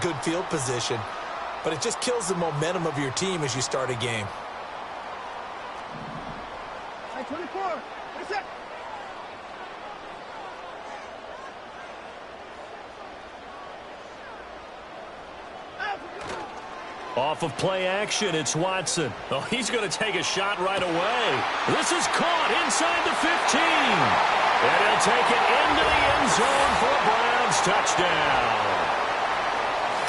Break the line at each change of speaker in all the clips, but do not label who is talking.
good field position, but it just kills the momentum of your team as you start a game.
24. Reset.
Off of play action, it's Watson. Oh, he's going to take a shot right away. This is caught inside the 15. And he'll take it into the end zone for a Browns touchdown.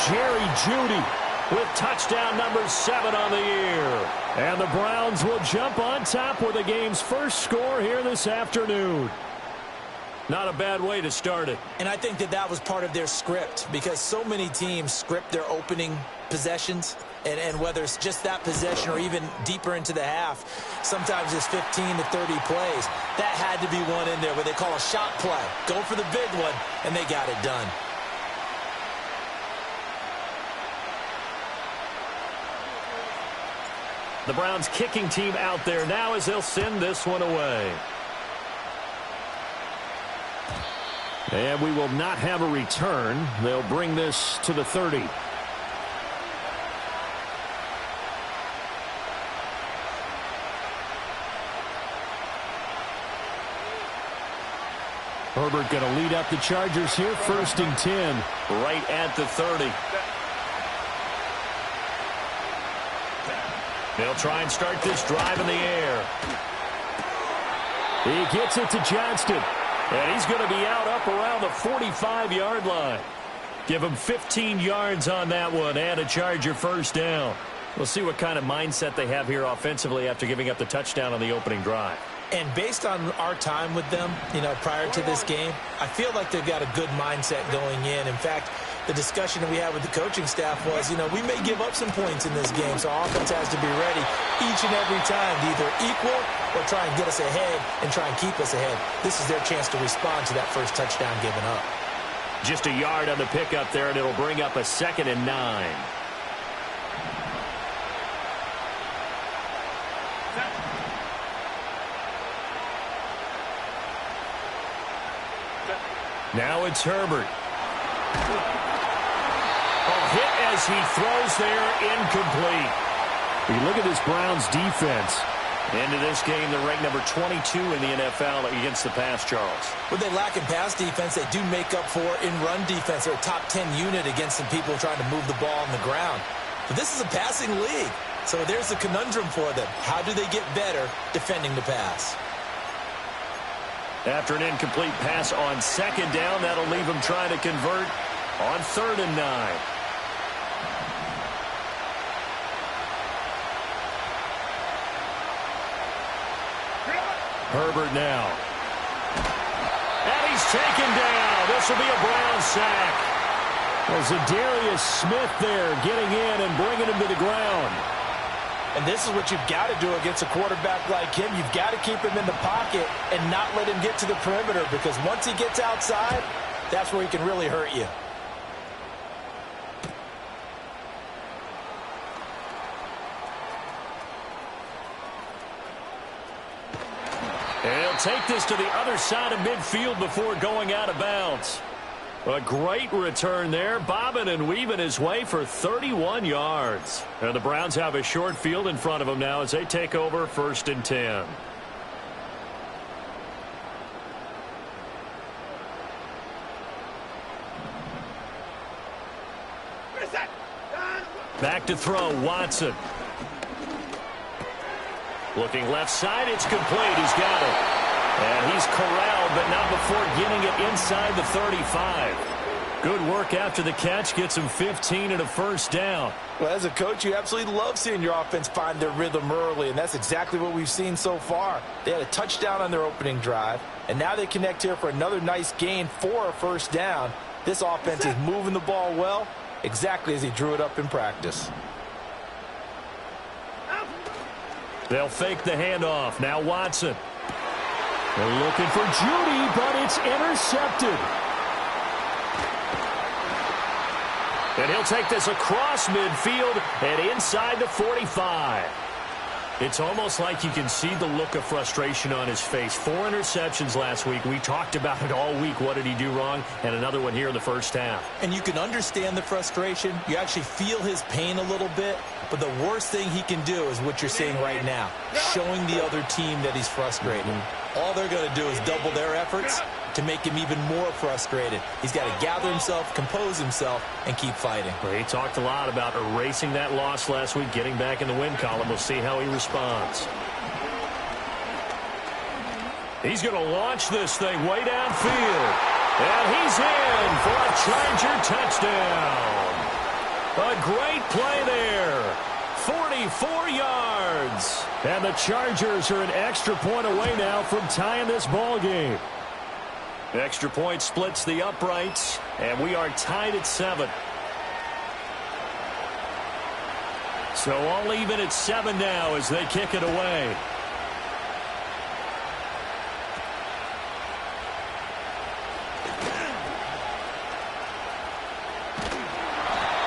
Jerry Jeudy with touchdown number 7 on the year. And the Browns will jump on top with the game's first score here this afternoon. Not a bad way to start it.
And I think that was part of their script, because so many teams script their opening possessions, and whether it's just that possession or even deeper into the half, sometimes it's 15 to 30 plays. That had to be one in there where they call a shot play. Go for the big one, and they got it done.
The Browns kicking team out there now as they'll send this one away. And we will not have a return. They'll bring this to the 30. Herbert going to lead up the Chargers here, 1st and 10. Right at the 30. They'll try and start this drive in the air. He gets it to Johnston. And he's going to be out up around the 45-yard line. Give him 15 yards on that one and a Charger first down. We'll see what kind of mindset they have here offensively after giving up the touchdown on the opening drive.
And based on our time with them, prior to this game, I feel like they've got a good mindset going in. In fact, the discussion that we had with the coaching staff was, we may give up some points in this game, so our offense has to be ready each and every time to either equal or try and get us ahead and try and keep us ahead. This is their chance to respond to that first touchdown given up.
Just a yard on the pickup there, and it'll bring up a 2nd and 9. Now it's Herbert. Hit as he throws there, incomplete. You look at this Browns defense. Into this game, they're ranked number 22 in the NFL against the pass, Charles.
When they lack in pass defense, they do make up for in run defense. They're a top 10 unit against some people trying to move the ball on the ground. But this is a passing league, so there's a conundrum for them. How do they get better defending the pass?
After an incomplete pass on 2nd down, that'll leave them trying to convert on 3rd and 9. Herbert now. And he's taken down. This will be a Brown sack. There's a Darius Smith there getting in and bringing him to the ground.
And this is what you've got to do against a quarterback like him. You've got to keep him in the pocket and not let him get to the perimeter, because once he gets outside, that's where he can really hurt you.
And he'll take this to the other side of midfield before going out of bounds. A great return there, bobbing and weaving his way for 31 yards. And the Browns have a short field in front of them now as they take over 1st and 10. Back to throw, Watson. Looking left side, it's complete. He's got it. And he's corralled, but not before getting it inside the 35. Good work after the catch. Gets him 15 and a first down.
Well, as a coach, you absolutely love seeing your offense find their rhythm early, and that's exactly what we've seen so far. They had a touchdown on their opening drive, and now they connect here for another nice gain for a first down. This offense is moving the ball well, exactly as he drew it up in practice.
They'll fake the handoff. Now Watson. They're looking for Jeudy, but it's intercepted. And he'll take this across midfield and inside the 45. It's almost like you can see the look of frustration on his face. 4 interceptions last week. We talked about it all week. What did he do wrong? And another one here in the first half.
And you can understand the frustration. You actually feel his pain a little bit. But the worst thing he can do is what you're seeing right now, showing the other team that he's frustrated. All they're going to do is double their efforts to make him even more frustrated. He's got to gather himself, compose himself, and keep fighting.
Well, he talked a lot about erasing that loss last week, getting back in the win column. We'll see how he responds. He's going to launch this thing way downfield. And he's in for a Charger touchdown. A great play there. 44 yards. And the Chargers are an extra point away now from tying this ball game. Extra point splits the uprights, and we are tied at 7. So all even at 7 now as they kick it away.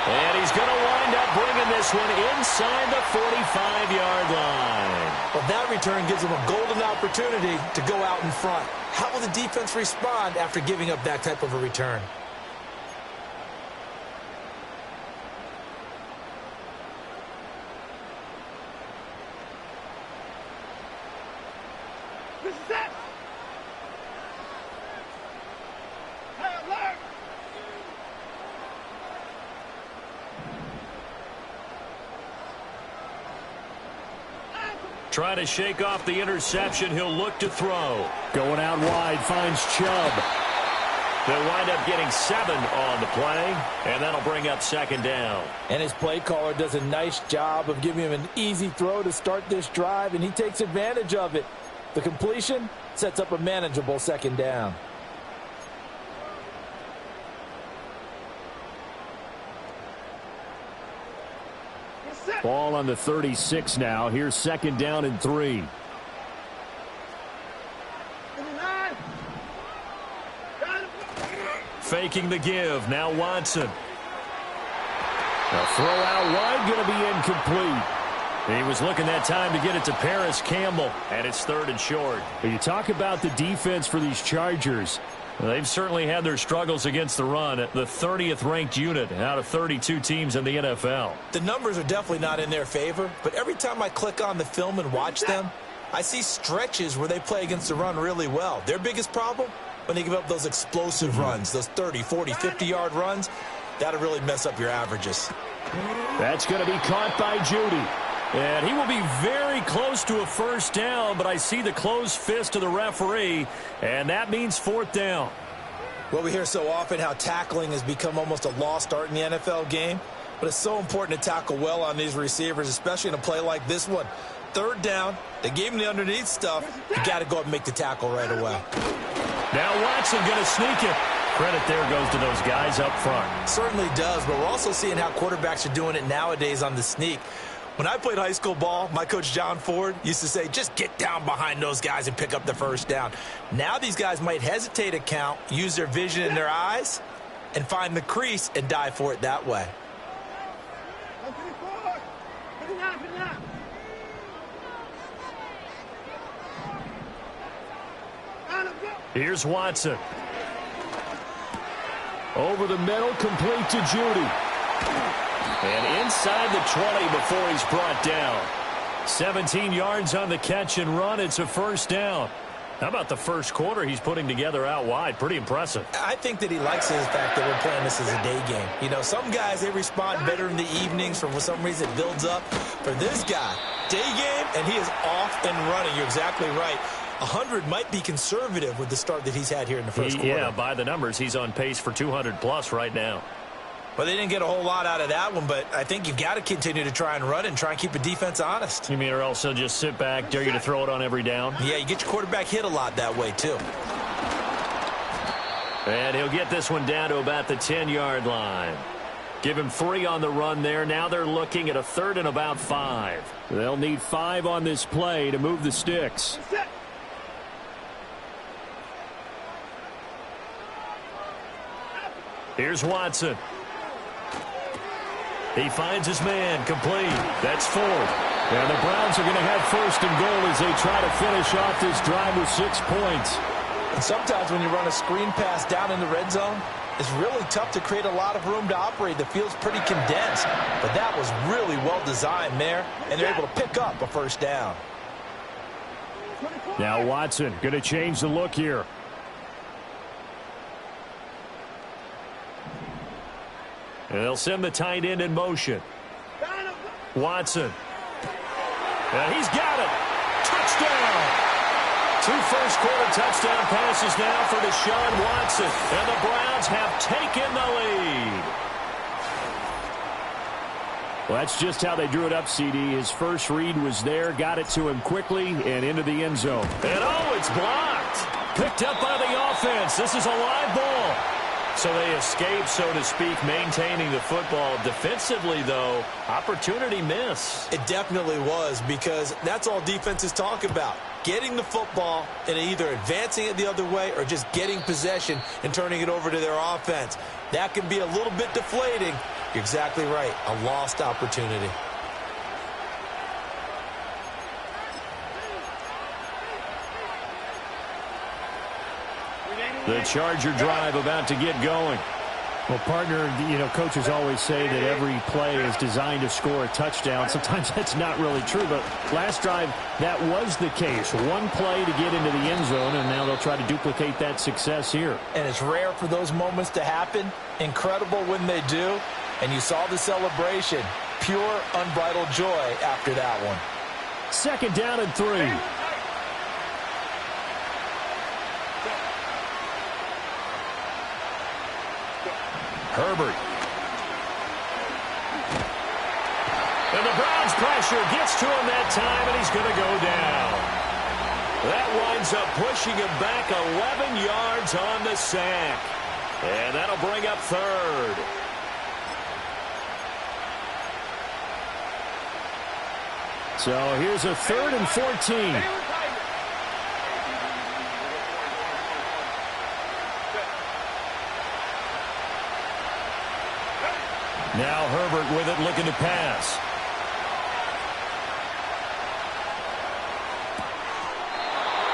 And he's going to wind up bringing this one inside the 45-yard line.
Well, that return gives him a golden opportunity to go out in front. How will the defense respond after giving up that type of a return?
This is it. Hey, alert.
Trying to shake off the interception. He'll look to throw. Going out wide, finds Chubb. They'll wind up getting 7 on the play, and that'll bring up 2nd down.
And his play caller does a nice job of giving him an easy throw to start this drive, and he takes advantage of it. The completion sets up a manageable 2nd down.
Ball on the 36 now. Here's 2nd down and 3. Faking the give. Now Watson. A throw out wide, going to be incomplete. He was looking that time to get it to Paris Campbell, and it's 3rd and short. You talk about the defense for these Chargers. They've certainly had their struggles against the run. The 30th ranked unit out of 32 teams in the NFL.
The numbers are definitely not in their favor, but every time I click on the film and watch them, I see stretches where they play against the run really well. Their biggest problem, when they give up those explosive runs, those 30, 40, 50-yard runs, that'll really mess up your averages.
That's going to be caught by Judy. And he will be very close to a 1st down, but I see the closed fist of the referee, and that means 4th down.
Well, we hear so often how tackling has become almost a lost art in the NFL game, but it's so important to tackle well on these receivers, especially in a play like this one. 3rd down, they gave him the underneath stuff. You got to go up and make the tackle right away.
Now Watson going to sneak it. Credit there goes to those guys up front.
Certainly does, but we're also seeing how quarterbacks are doing it nowadays on the sneak. When I played high school ball, my coach John Ford used to say, just get down behind those guys and pick up the 1st down. Now these guys might hesitate to count, use their vision in their eyes, and find the crease and dive for it that way.
Here's Watson. Over the middle, complete to Judy. And inside the 20 before he's brought down. 17 yards on the catch and run. It's a 1st down. How about the first quarter he's putting together out wide? Pretty impressive.
I think that he likes the fact that we're playing this as a day game. You know, some guys, they respond better in the evenings. For some reason, it builds up. For this guy, day game, and he is off and running. You're exactly right. 100 might be conservative with the start that he's had here in the first quarter.
Yeah, by the numbers, he's on pace for 200-plus right now.
Well, they didn't get a whole lot out of that one, but I think you've got to continue to try and run and try and keep the defense honest.
You mean, or else he'll just sit back, dare you to throw it on every down?
Yeah, you get your quarterback hit a lot that way, too.
And he'll get this one down to about the 10-yard line. Give him 3 on the run there. Now they're looking at a 3rd and about 5. They'll need 5 on this play to move the sticks. Here's Watson. He finds his man, complete. That's 4th. And the Browns are going to have first and goal as they try to finish off this drive with 6 points.
And sometimes when you run a screen pass down in the red zone, it's really tough to create a lot of room to operate. The field's pretty condensed. But that was really well designed there, and they're able to pick up a first down.
Now Watson going to change the look here. And they'll send the tight end in motion. Watson. And he's got it. Touchdown. 2 first-quarter touchdown passes now for Deshaun Watson. And the Browns have taken the lead. Well, that's just how they drew it up, CD. His first read was there, got it to him quickly, and into the end zone. And oh, it's blocked. Picked up by the offense. This is a live ball. So they escape, so to speak, maintaining the football. Defensively, though, opportunity miss.
It definitely was, because that's all defenses talk about. Getting the football and either advancing it the other way or just getting possession and turning it over to their offense. That can be a little bit deflating. You're exactly right. A lost opportunity.
The Charger drive about to get going.
Well, partner, coaches always say that every play is designed to score a touchdown. Sometimes that's not really true, but last drive, that was the case. One play to get into the end zone, and now they'll try to duplicate that success here.
And it's rare for those moments to happen. Incredible when they do. And you saw the celebration. Pure, unbridled joy after that one.
2nd down and 3. Herbert. And the Browns pressure gets to him that time, and he's going to go down. That winds up pushing him back 11 yards on the sack. And that'll bring up 3rd. So here's a 3rd and 14. Now Herbert with it, looking to pass.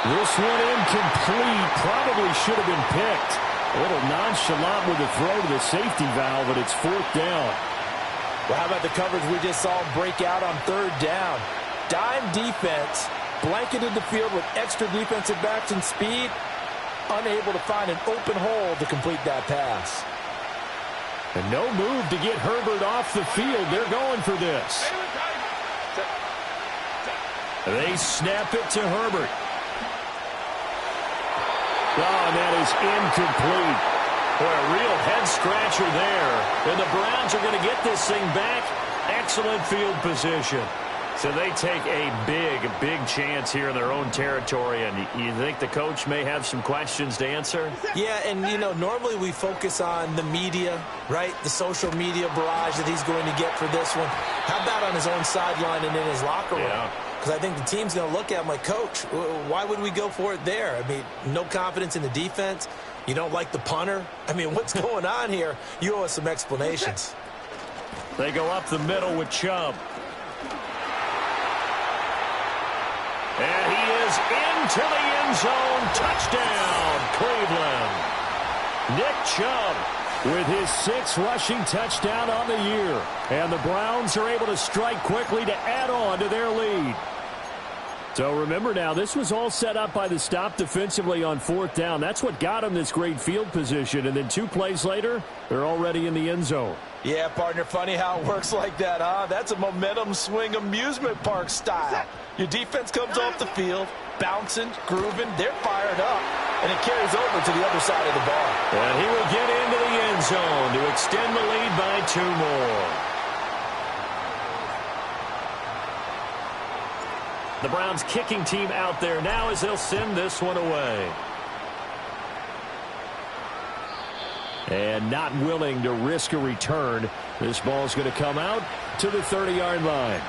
This one incomplete. Probably should have been picked. A little nonchalant with the throw to the safety valve, but it's 4th down.
Well, how about the coverage we just saw break out on 3rd down? Dime defense, blanketed the field with extra defensive backs and speed, unable to find an open hole to complete that pass.
And no move to get Herbert off the field. They're going for this. They snap it to Herbert. Oh, and that is incomplete. Boy, a real head-scratcher there. And the Browns are going to get this thing back. Excellent field position. So they take a big chance here in their own territory, and you think the coach may have some questions to answer?
Yeah, and, normally we focus on the media, right? The social media barrage that he's going to get for this one. How about on his own sideline and in his locker room?
Yeah.
Because I think the team's going to look at him like, Coach, why would we go for it there? I mean, no confidence in the defense. You don't like the punter. I mean, what's going on here? You owe us some explanations.
They go up the middle with Chubb. And he is into the end zone. Touchdown, Cleveland. Nick Chubb with his 6th rushing touchdown on the year. And the Browns are able to strike quickly to add on to their lead. So remember now, this was all set up by the stop defensively on 4th down. That's what got them this great field position. And then 2 plays later, they're already in the end zone.
Yeah, partner, funny how it works like that, huh? That's a momentum swing amusement park style. Your defense comes off the field, bouncing, grooving, they're fired up, and it carries over to the other side of the ball.
And he will get into the end zone to extend the lead by 2 more. The Browns kicking team out there now as they'll send this one away. And not willing to risk a return. This ball's going to come out to the 30-yard line.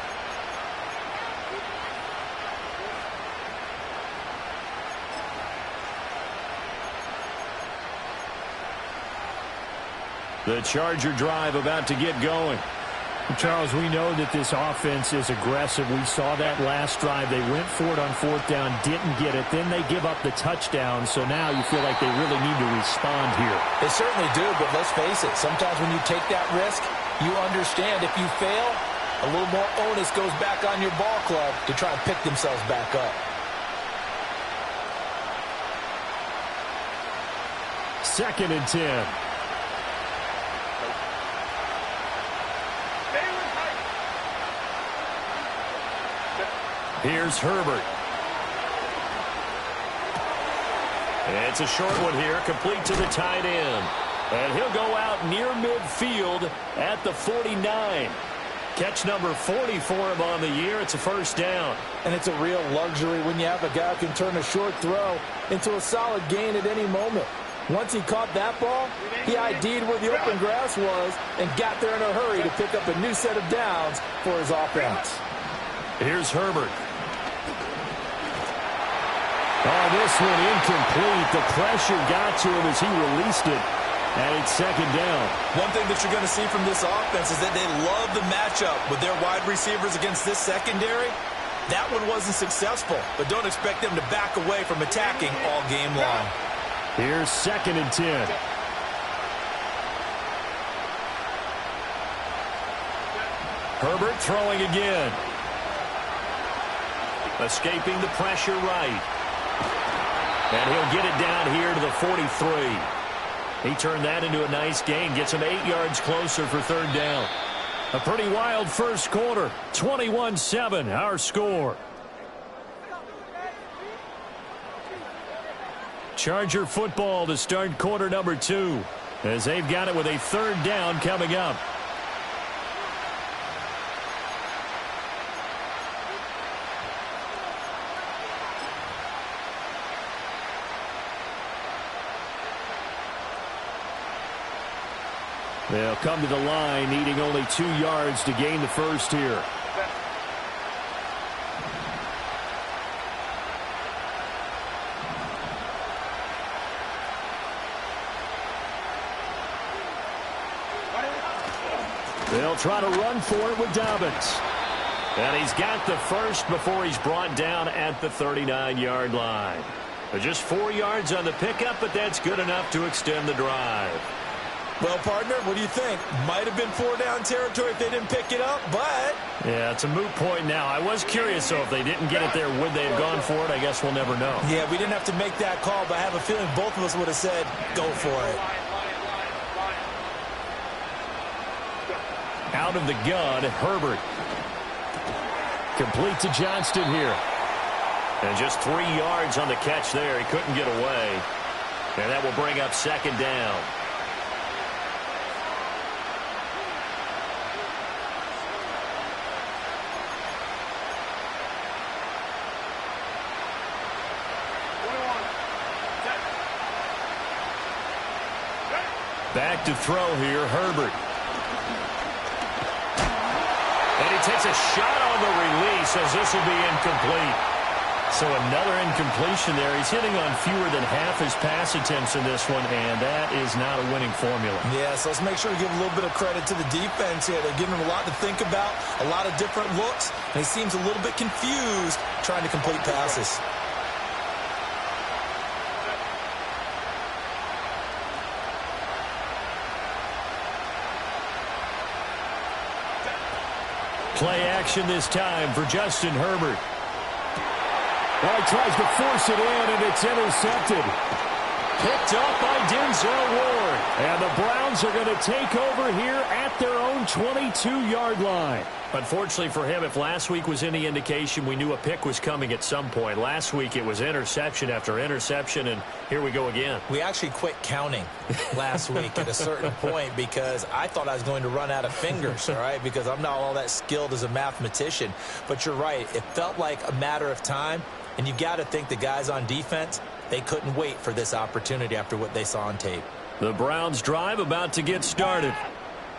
The Charger drive about to get going.
Charles, we know that this offense is aggressive. We saw that last drive. They went for it on fourth down, didn't get it. Then they give up the touchdown. So now you feel like they really need to respond here.
They certainly do, but let's face it. Sometimes when you take that risk, you understand if you fail, a little more onus goes back on your ball club to try and pick themselves back up.
Second and 10.
Here's Herbert. It's a short one here, complete to the tight end. And he'll go out near midfield at the 49. Catch number 40 for him on the year. It's a first down.
And it's a real luxury when you have a guy who can turn a short throw into a solid gain at any moment. Once he caught that ball, he ID'd where the open grass was and got there in a hurry to pick up a new set of downs for his offense.
Here's Herbert.
Oh, this one incomplete. The pressure got to him as he released it. And it's second down.
One thing that you're going to see from this offense is that they love the matchup with their wide receivers against this secondary. That one wasn't successful, but don't expect them to back away from attacking all game long.
Here's second and 10.
Herbert throwing again. Escaping the pressure right. And he'll get it down here to the 43. He turned that into a nice gain. Gets him 8 yards closer for third down. A pretty wild first quarter. 21-7, our score. Charger football to start quarter number 2. As they've got it with a third down coming up. They'll come to the line, needing only 2 yards to gain the first here. They'll try to run for it with Dobbins. And he's got the first before he's brought down at the 39-yard line. Just 4 yards on the pickup, but that's good enough to extend the drive.
Well, partner, what do you think? Might have been 4-down territory if they didn't pick it up, but...
Yeah, it's a moot point now. I was curious, though, if they didn't get it there, would they have gone for it? I guess we'll never know.
Yeah, we didn't have to make that call, but I have a feeling both of us would have said, go for it.
Out of the gun, Herbert. Complete to Johnston here. And just 3 yards on the catch there. He couldn't get away. And that will bring up second down. Back to throw here, Herbert. And he takes a shot on the release as this will be incomplete. So another incompletion there. He's hitting on fewer than half his pass attempts in this one, and that is not a winning formula.
Yeah, so let's make sure to give a little bit of credit to the defense here. They're giving him a lot to think about, a lot of different looks, and he seems a little bit confused trying to complete passes.
Play action this time for Justin Herbert.
Well, he tries to force it in, and it's intercepted.
Picked up by Denzel Ward.
And the Browns are going to take over here at their own 22-yard line.
Unfortunately for him, if last week was any indication, we knew a pick was coming at some point. Last week it was interception after interception, and here we go again.
We actually quit counting last week at a certain point because I thought I was going to run out of fingers, all right, because I'm not all that skilled as a mathematician. But you're right. It felt like a matter of time, and you got to think the guys on defense, they couldn't wait for this opportunity after what they saw on tape.
The Browns drive about to get started.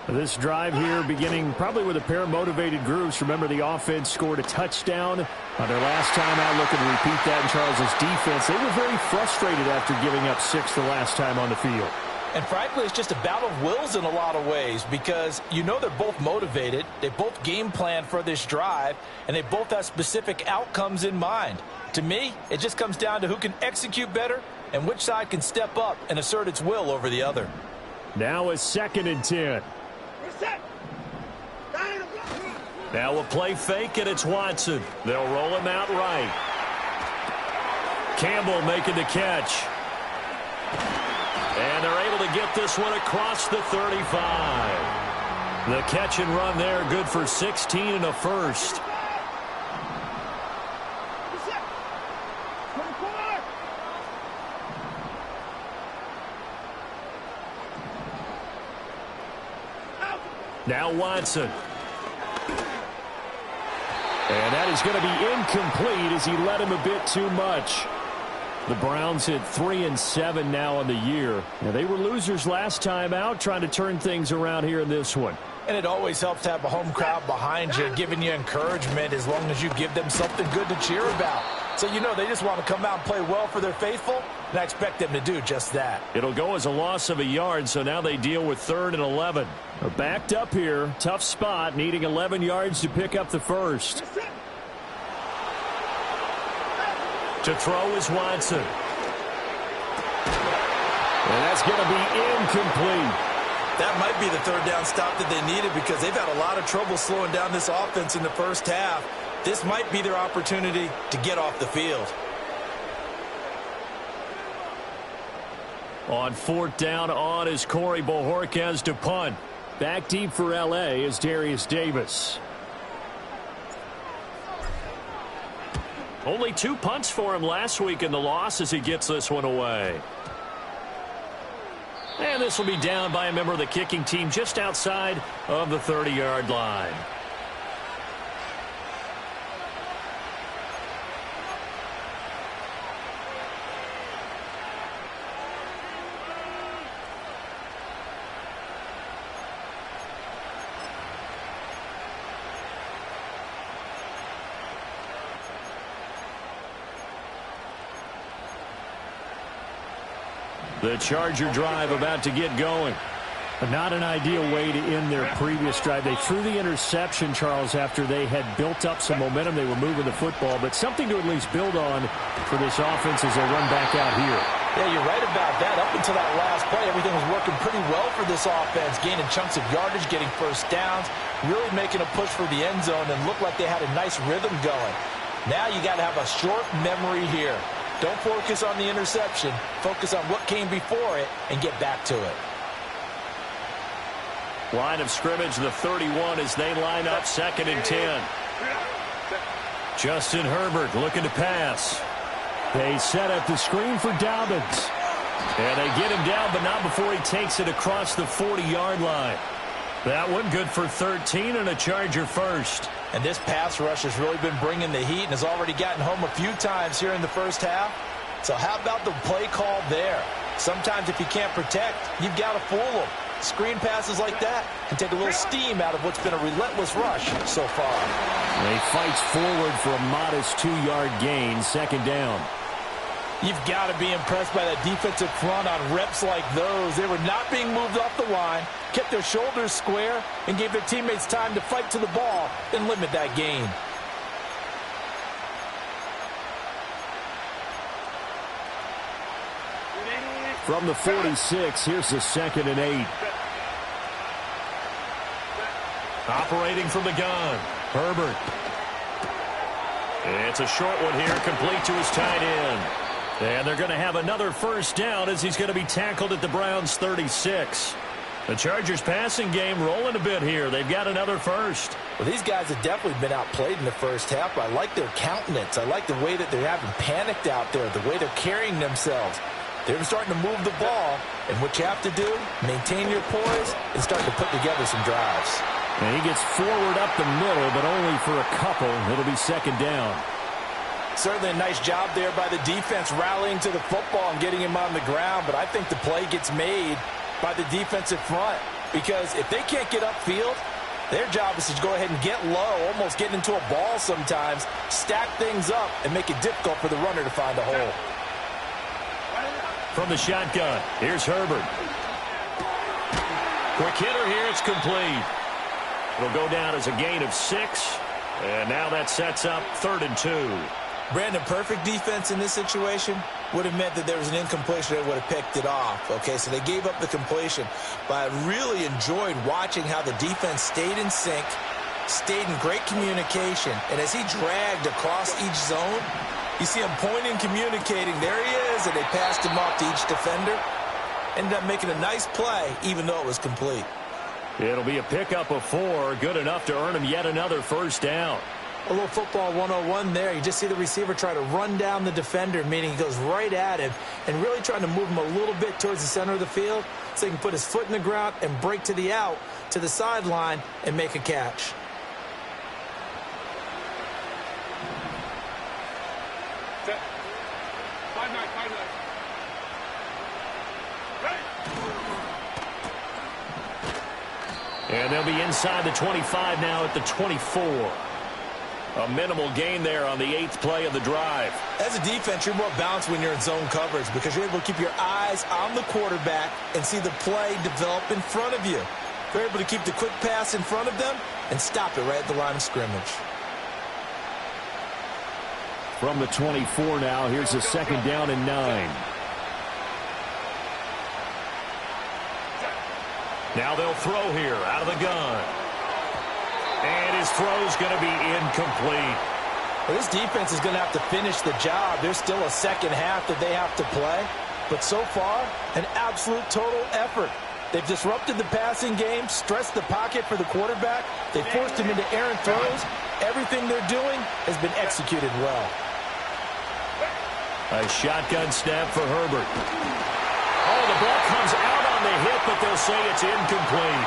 This drive here beginning probably with a pair of motivated groups. Remember, the offense scored a touchdown on their last time out. Looking to repeat that in Charles's defense. They were very frustrated after giving up 6 the last time on the field.
And frankly, it's just a battle of wills in a lot of ways because you know they're both motivated, they both game plan for this drive, and they both have specific outcomes in mind. To me, it just comes down to who can execute better and which side can step up and assert its will over the other.
Now a 2nd and 10.
Now a play fake, and it's Watson. They'll roll him out right. Campbell making the catch. And they're able to get this one across the 35. The catch and run there, good for 16 and a first. Now Watson.
And that is going to be incomplete as he led him a bit too much. The Browns hit 3-7 now on the year. Now, they were losers last time out, trying to turn things around here in this one.
And it always helps to have a home crowd behind you, giving you encouragement as long as you give them something good to cheer about. So you know they just want to come out and play well for their faithful, and I expect them to do just that.
It'll go as a loss of a yard, so now they deal with 3rd and 11.
They're backed up here. Tough spot, needing 11 yards to pick up the first.
To throw is Watson.
And that's going to be incomplete.
That might be the 3rd down stop that they needed because they've had a lot of trouble slowing down this offense in the first half. This might be their opportunity to get off the field.
On 4th down on is Corey Bojorquez to punt.
Back deep for L.A. is Darius Davis.
Only 2 punts for him last week in the loss as he gets this one away. And this will be down by a member of the kicking team just outside of the 30-yard line. The Charger drive about to get going.
Not an ideal way to end their previous drive. They threw the interception, Charles, after they had built up some momentum. They were moving the football, but something to at least build on for this offense as they run back out here.
Yeah, you're right about that. Up until that last play, everything was working pretty well for this offense, gaining chunks of yardage, getting first downs, really making a push for the end zone, and looked like they had a nice rhythm going. Now you got to have a short memory here. Don't focus on the interception. Focus on what came before it and get back to it.
Line of scrimmage, the 31 as they line up 2nd and 10. Justin Herbert looking to pass.
They set up the screen for Dobbins.
And they get him down, but not before he takes it across the 40-yard line. That one good for 13 and a Charger first.
And this pass rush has really been bringing the heat and has already gotten home a few times here in the first half. So how about the play call there? Sometimes if you can't protect, you've got to fool them. Screen passes like that can take a little steam out of what's been a relentless rush so far.
And he fights forward for a modest 2-yard gain, 2nd down.
You've got to be impressed by that defensive front on reps like those. They were not being moved off the line, kept their shoulders square, and gave their teammates time to fight to the ball and limit that gain.
From the 46, here's the 2nd and 8.
Operating from the gun, Herbert. It's a short one here, complete to his tight end. And they're going to have another first down as he's going to be tackled at the Browns' 36. The Chargers passing game rolling a bit here. They've got another first.
Well, these guys have definitely been outplayed in the first half. I like their countenance. I like the way that they're having panicked out there, the way they're carrying themselves. They're starting to move the ball, and what you have to do, maintain your poise and start to put together some drives.
And he gets forward up the middle, but only for a couple. It'll be 2nd down.
Certainly a nice job there by the defense rallying to the football and getting him on the ground, but I think the play gets made by the defensive front because if they can't get upfield, their job is to go ahead and get low, almost getting into a ball sometimes, stack things up, and make it difficult for the runner to find a hole.
From the shotgun, here's Herbert. Quick hitter here. It's complete. It'll go down as a gain of 6. And now that sets up 3rd and 2.
Brandon, perfect defense in this situation would have meant that there was an incompletion that would have picked it off. Okay, so they gave up the completion. But I really enjoyed watching how the defense stayed in sync, stayed in great communication. And as he dragged across each zone, you see him pointing, communicating. There he is, and they passed him off to each defender. Ended up making a nice play, even though it was complete.
It'll be a pickup of 4, good enough to earn him yet another first down.
A little football 101 there. You just see the receiver try to run down the defender, meaning he goes right at him and really trying to move him a little bit towards the center of the field so he can put his foot in the ground and break to the out, to the sideline, and make a catch.
Set. 5-9, 5-9.
And they'll be inside the 25 now at the 24. A minimal gain there on the 8th play of the drive.
As a defense, you're more balanced when you're in zone coverage because you're able to keep your eyes on the quarterback and see the play develop in front of you. They're able to keep the quick pass in front of them and stop it right at the line of scrimmage.
From the 24 now, here's a 2nd down and 9.
Now they'll throw here out of the gun. And his throw's going to be incomplete.
Well, this defense is going to have to finish the job. There's still a second half that they have to play. But so far, an absolute total effort. They've disrupted the passing game, stressed the pocket for the quarterback. They forced him into errant throws. Everything they're doing has been executed well.
A shotgun snap for Herbert. Oh, the ball comes out on the hip, but they'll say it's incomplete.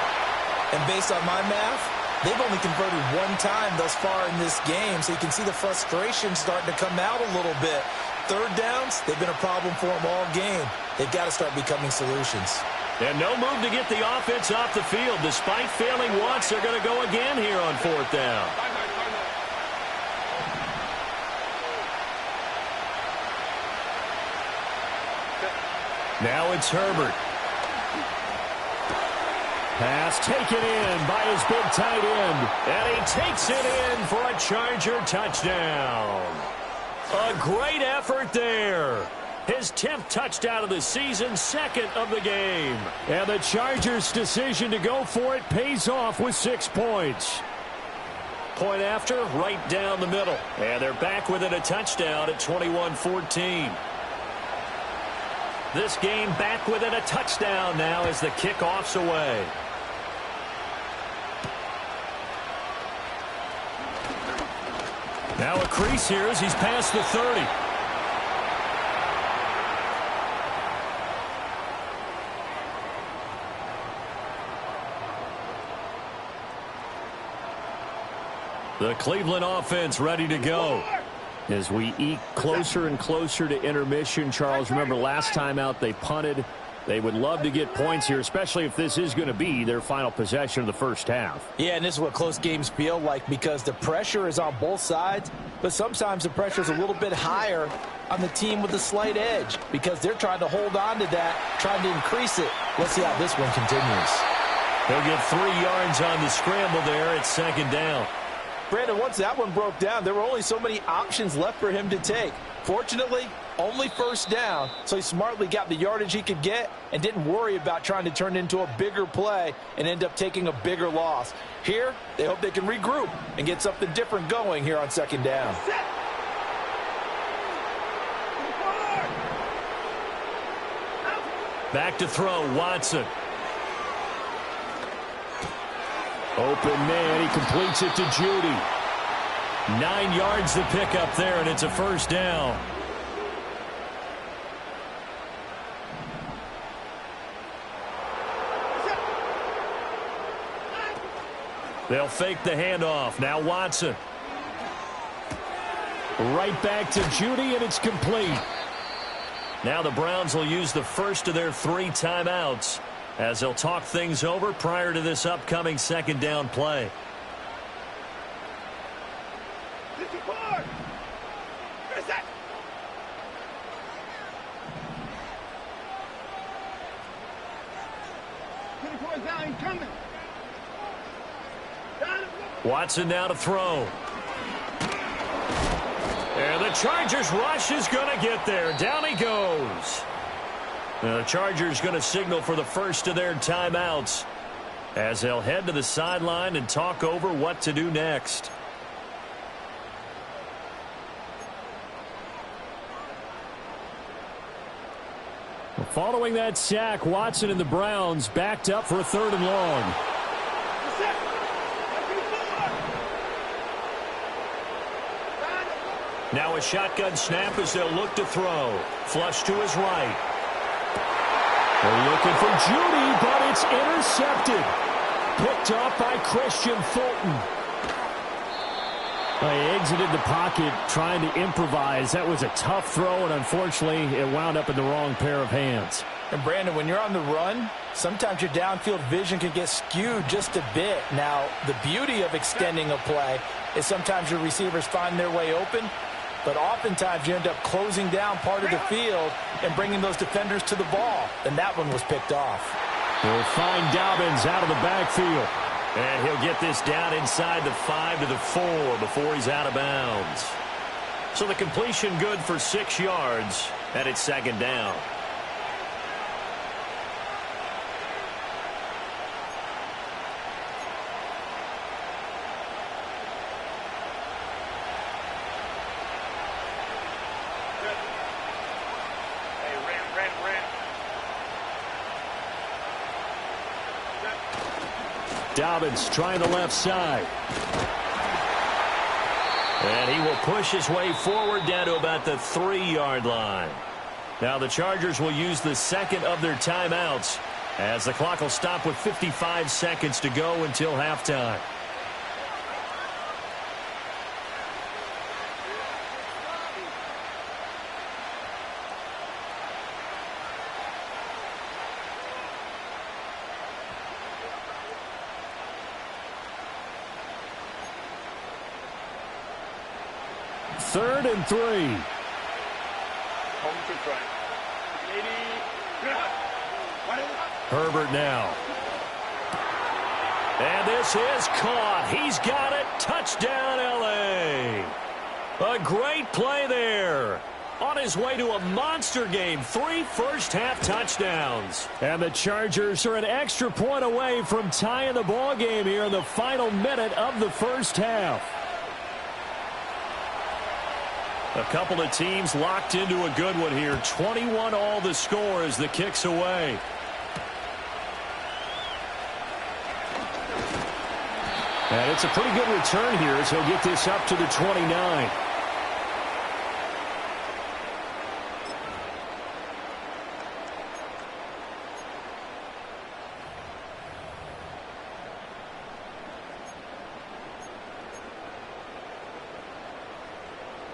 And based on my math, they've only converted 1 time thus far in this game, so you can see the frustration starting to come out a little bit. 3rd downs, they've been a problem for them all game. They've got to start becoming solutions.
And no move to get the offense off the field. Despite failing once, they're going to go again here on 4th down.
5-9, 5-9.
Now it's Herbert.
Pass taken in by his big tight end.
And he takes it in for a Charger touchdown. A great effort there. His 10th touchdown of the season, 2nd of the game.
And the Chargers' decision to go for it pays off with 6 points.
Point after, right down the middle. And they're back within a touchdown at 21-14. This game back within a touchdown now as the kickoff's away. Now a crease here as he's past the 30. The Cleveland offense ready to go.
As we eke closer and closer to intermission, Charles, remember last time out they punted. They would love to get points here, especially if this is going to be their final possession of the first half.
Yeah, and this is what close games feel like because the pressure is on both sides, but sometimes the pressure is a little bit higher on the team with the slight edge because they're trying to hold on to that, trying to increase it. Let's see how this one continues.
They'll get 3 yards on the scramble there at 2nd down.
Brandon, once that one broke down, there were only so many options left for him to take. Fortunately, only first down, so he smartly got the yardage he could get and didn't worry about trying to turn it into a bigger play and end up taking a bigger loss. Here, they hope they can regroup and get something different going here on 2nd down.
Back to throw, Watson.
Open man, he completes it to Judy.
9 yards to pick up there, and it's a first down. They'll fake the handoff. Now Watson.
Right back to Judy, and it's complete.
Now the Browns will use the first of their 3 timeouts as they'll talk things over prior to this upcoming 2nd down play. Watson now to throw. And the Chargers rush is going to get there. Down he goes. The Chargers going to signal for the first of their timeouts as they'll head to the sideline and talk over what to do next.
Following that sack, Watson and the Browns backed up for a 3rd and long.
Now a shotgun snap as they'll look to throw. Flush to his right.
They're looking for Judy, but it's intercepted. Picked off by Christian Fulton. He exited the pocket trying to improvise. That was a tough throw, and unfortunately, it wound up in the wrong pair of hands.
And, Brandon, when you're on the run, sometimes your downfield vision can get skewed just a bit. Now, the beauty of extending a play is sometimes your receivers find their way open, but oftentimes you end up closing down part of the field and bringing those defenders to the ball. And that one was picked off.
We'll find Dobbins out of the backfield.
And he'll get this down inside the 5 to the 4 before he's out of bounds. So the completion good for 6 yards, and it's 2nd down.
Dobbins trying the left side.
And he will push his way forward down to about the 3-yard line. Now the Chargers will use the 2nd of their timeouts as the clock will stop with 55 seconds to go until halftime.
Third and 3.
Herbert now. And this is caught. He's got it. Touchdown, L.A. A great play there. On his way to a monster game. 3 first-half touchdowns.
And the Chargers are an extra point away from tying the ball game here in the final minute of the first half.
A couple of teams locked into a good one here. 21 all the score as the kick's away.
And it's a pretty good return here as he'll get this up to the 29.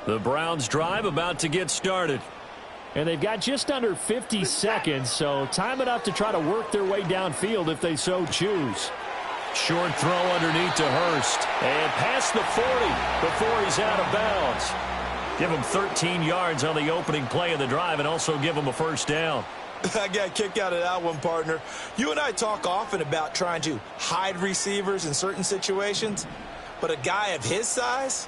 The Browns drive about to get started.
And they've got just under 50 seconds, so time enough to try to work their way downfield if they so choose.
Short throw underneath to Hurst. And past the 40 before he's out of bounds. Give him 13 yards on the opening play of the drive and also give him a first down.
I got a kick out of that one, partner. You and I talk often about trying to hide receivers in certain situations, but a guy of his size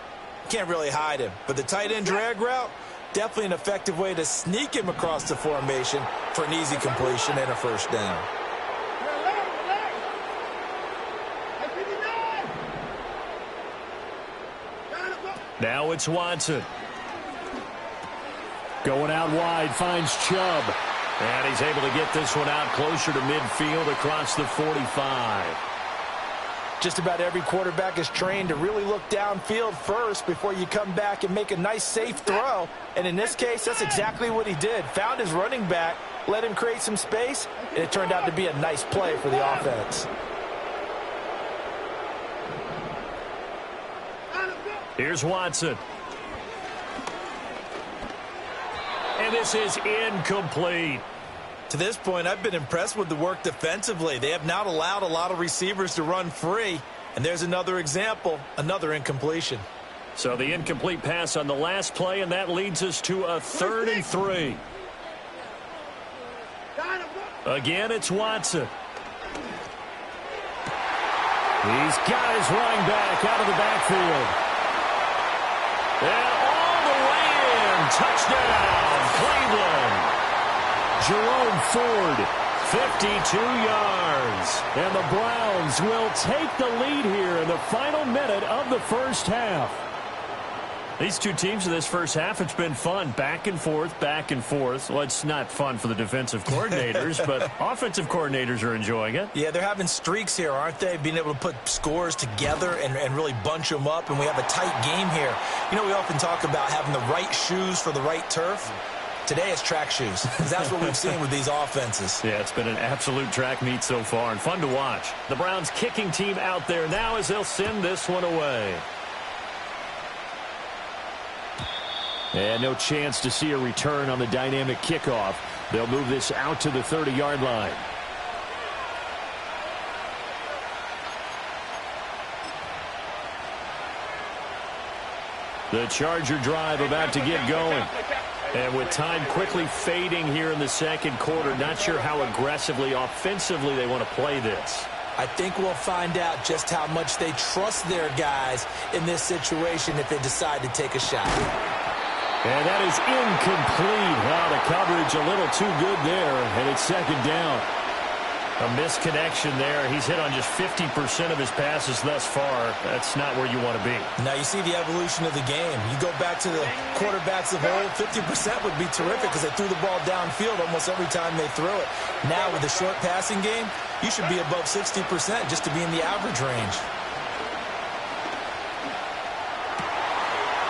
can't really hide him. But the tight end drag route, definitely an effective way to sneak him across the formation for an easy completion and a first down.
Now it's Watson.
Going out wide, finds Chubb.
And he's able to get this one out closer to midfield across the 45.
Just about every quarterback is trained to really look downfield first before you come back and make a nice, safe throw. And in this case, that's exactly what he did. Found his running back, let him create some space, and it turned out to be a nice play for the offense.
Here's Watson. And this is incomplete.
To this point, I've been impressed with the work defensively. They have not allowed a lot of receivers to run free. And there's another example, another incompletion.
So the incomplete pass on the last play, and that leads us to a 3rd and 3. Again, it's Watson. He's got his running back out of the backfield. And all the way in. Touchdown, Cleveland. Jerome Ford, 52 yards. And the Browns will take the lead here in the final minute of the first half. These two teams in this first half, it's been fun. Back and forth, back and forth. Well, it's not fun for the defensive coordinators, but offensive coordinators are enjoying it.
Yeah, they're having streaks here, aren't they? Being able to put scores together and really bunch them up, and we have a tight game here. You know, we often talk about having the right shoes for the right turf. Today it's track shoes, because that's what we've seen with these offenses.
Yeah, it's been an absolute track meet so far, and fun to watch. The Browns kicking team out there now as they'll send this one away. And no chance to see a return on the dynamic kickoff. They'll move this out to the 30-yard line. The Charger drive about to get going. And with time quickly fading here in the second quarter, not sure how aggressively, offensively they want to play this.
I think we'll find out just how much they trust their guys in this situation if they decide to take a shot.
And that is incomplete. Wow, the coverage a little too good there, and it's second down. A misconnection there. He's hit on just 50% of his passes thus far. That's not where you want to be.
Now you see the evolution of the game. You go back to the quarterbacks of old, 50% would be terrific because they threw the ball downfield almost every time they threw it. Now with the short passing game, you should be above 60% just to be in the average range.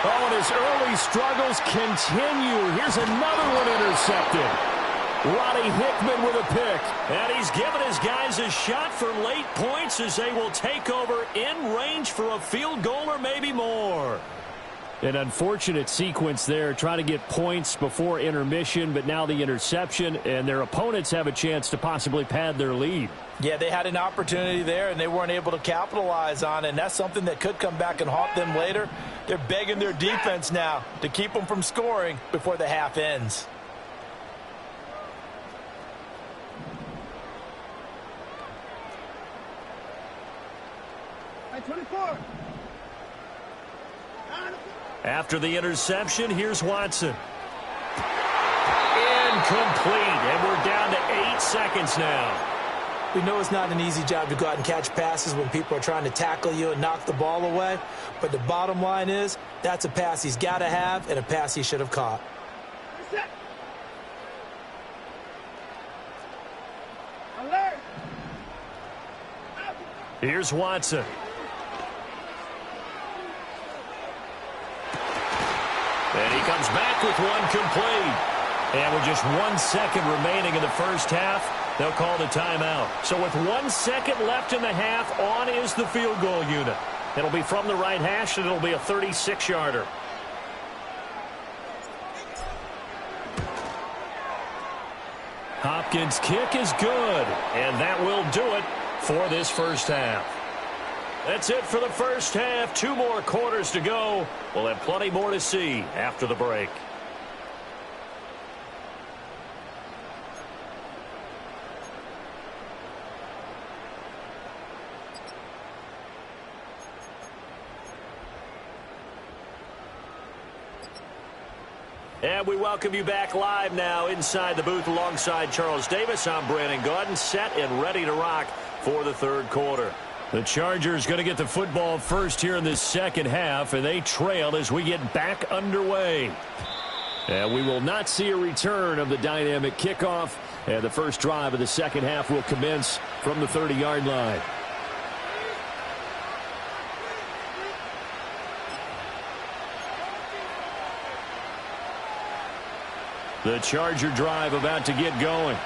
Oh, and his early struggles continue. Here's another one intercepted. Roddy Hickman with a pick. And he's given his guys a shot for late points as they will take over in range for a field goal or maybe more. An unfortunate sequence there, trying to get points before intermission, but now the interception, and their opponents have a chance to possibly pad their lead.
Yeah, they had an opportunity there, and they weren't able to capitalize on it, and that's something that could come back and haunt them later. They're begging their defense now to keep them from scoring before the half ends. After the interception, here's Watson. Incomplete, and we're down to 8 seconds now. We know it's not an easy job to go out and catch passes when people are trying to tackle you and knock the ball away. But the bottom line is, that's a pass he's got to have and a pass he should have caught.
Here's Watson. And he comes back with one complete. And with just 1 second remaining in the first half, they'll call the timeout. So with 1 second left in the half, on is the field goal unit. It'll be from the right hash, and it'll be a 36-yarder. Hopkins' kick is good, and that will do it for this first half. That's it for the first half. 2 more quarters to go. We'll have plenty more to see after the break. And we welcome you back live now inside the booth alongside Charles Davis. I'm Brandon Gaudin, set and ready to rock for the third quarter. The Chargers going to get the football first here in this second half, and they trail as we get back underway. And we will not see a return of the dynamic kickoff, and the first drive of the second half will commence from the 30-yard line. The Charger drive about to get going.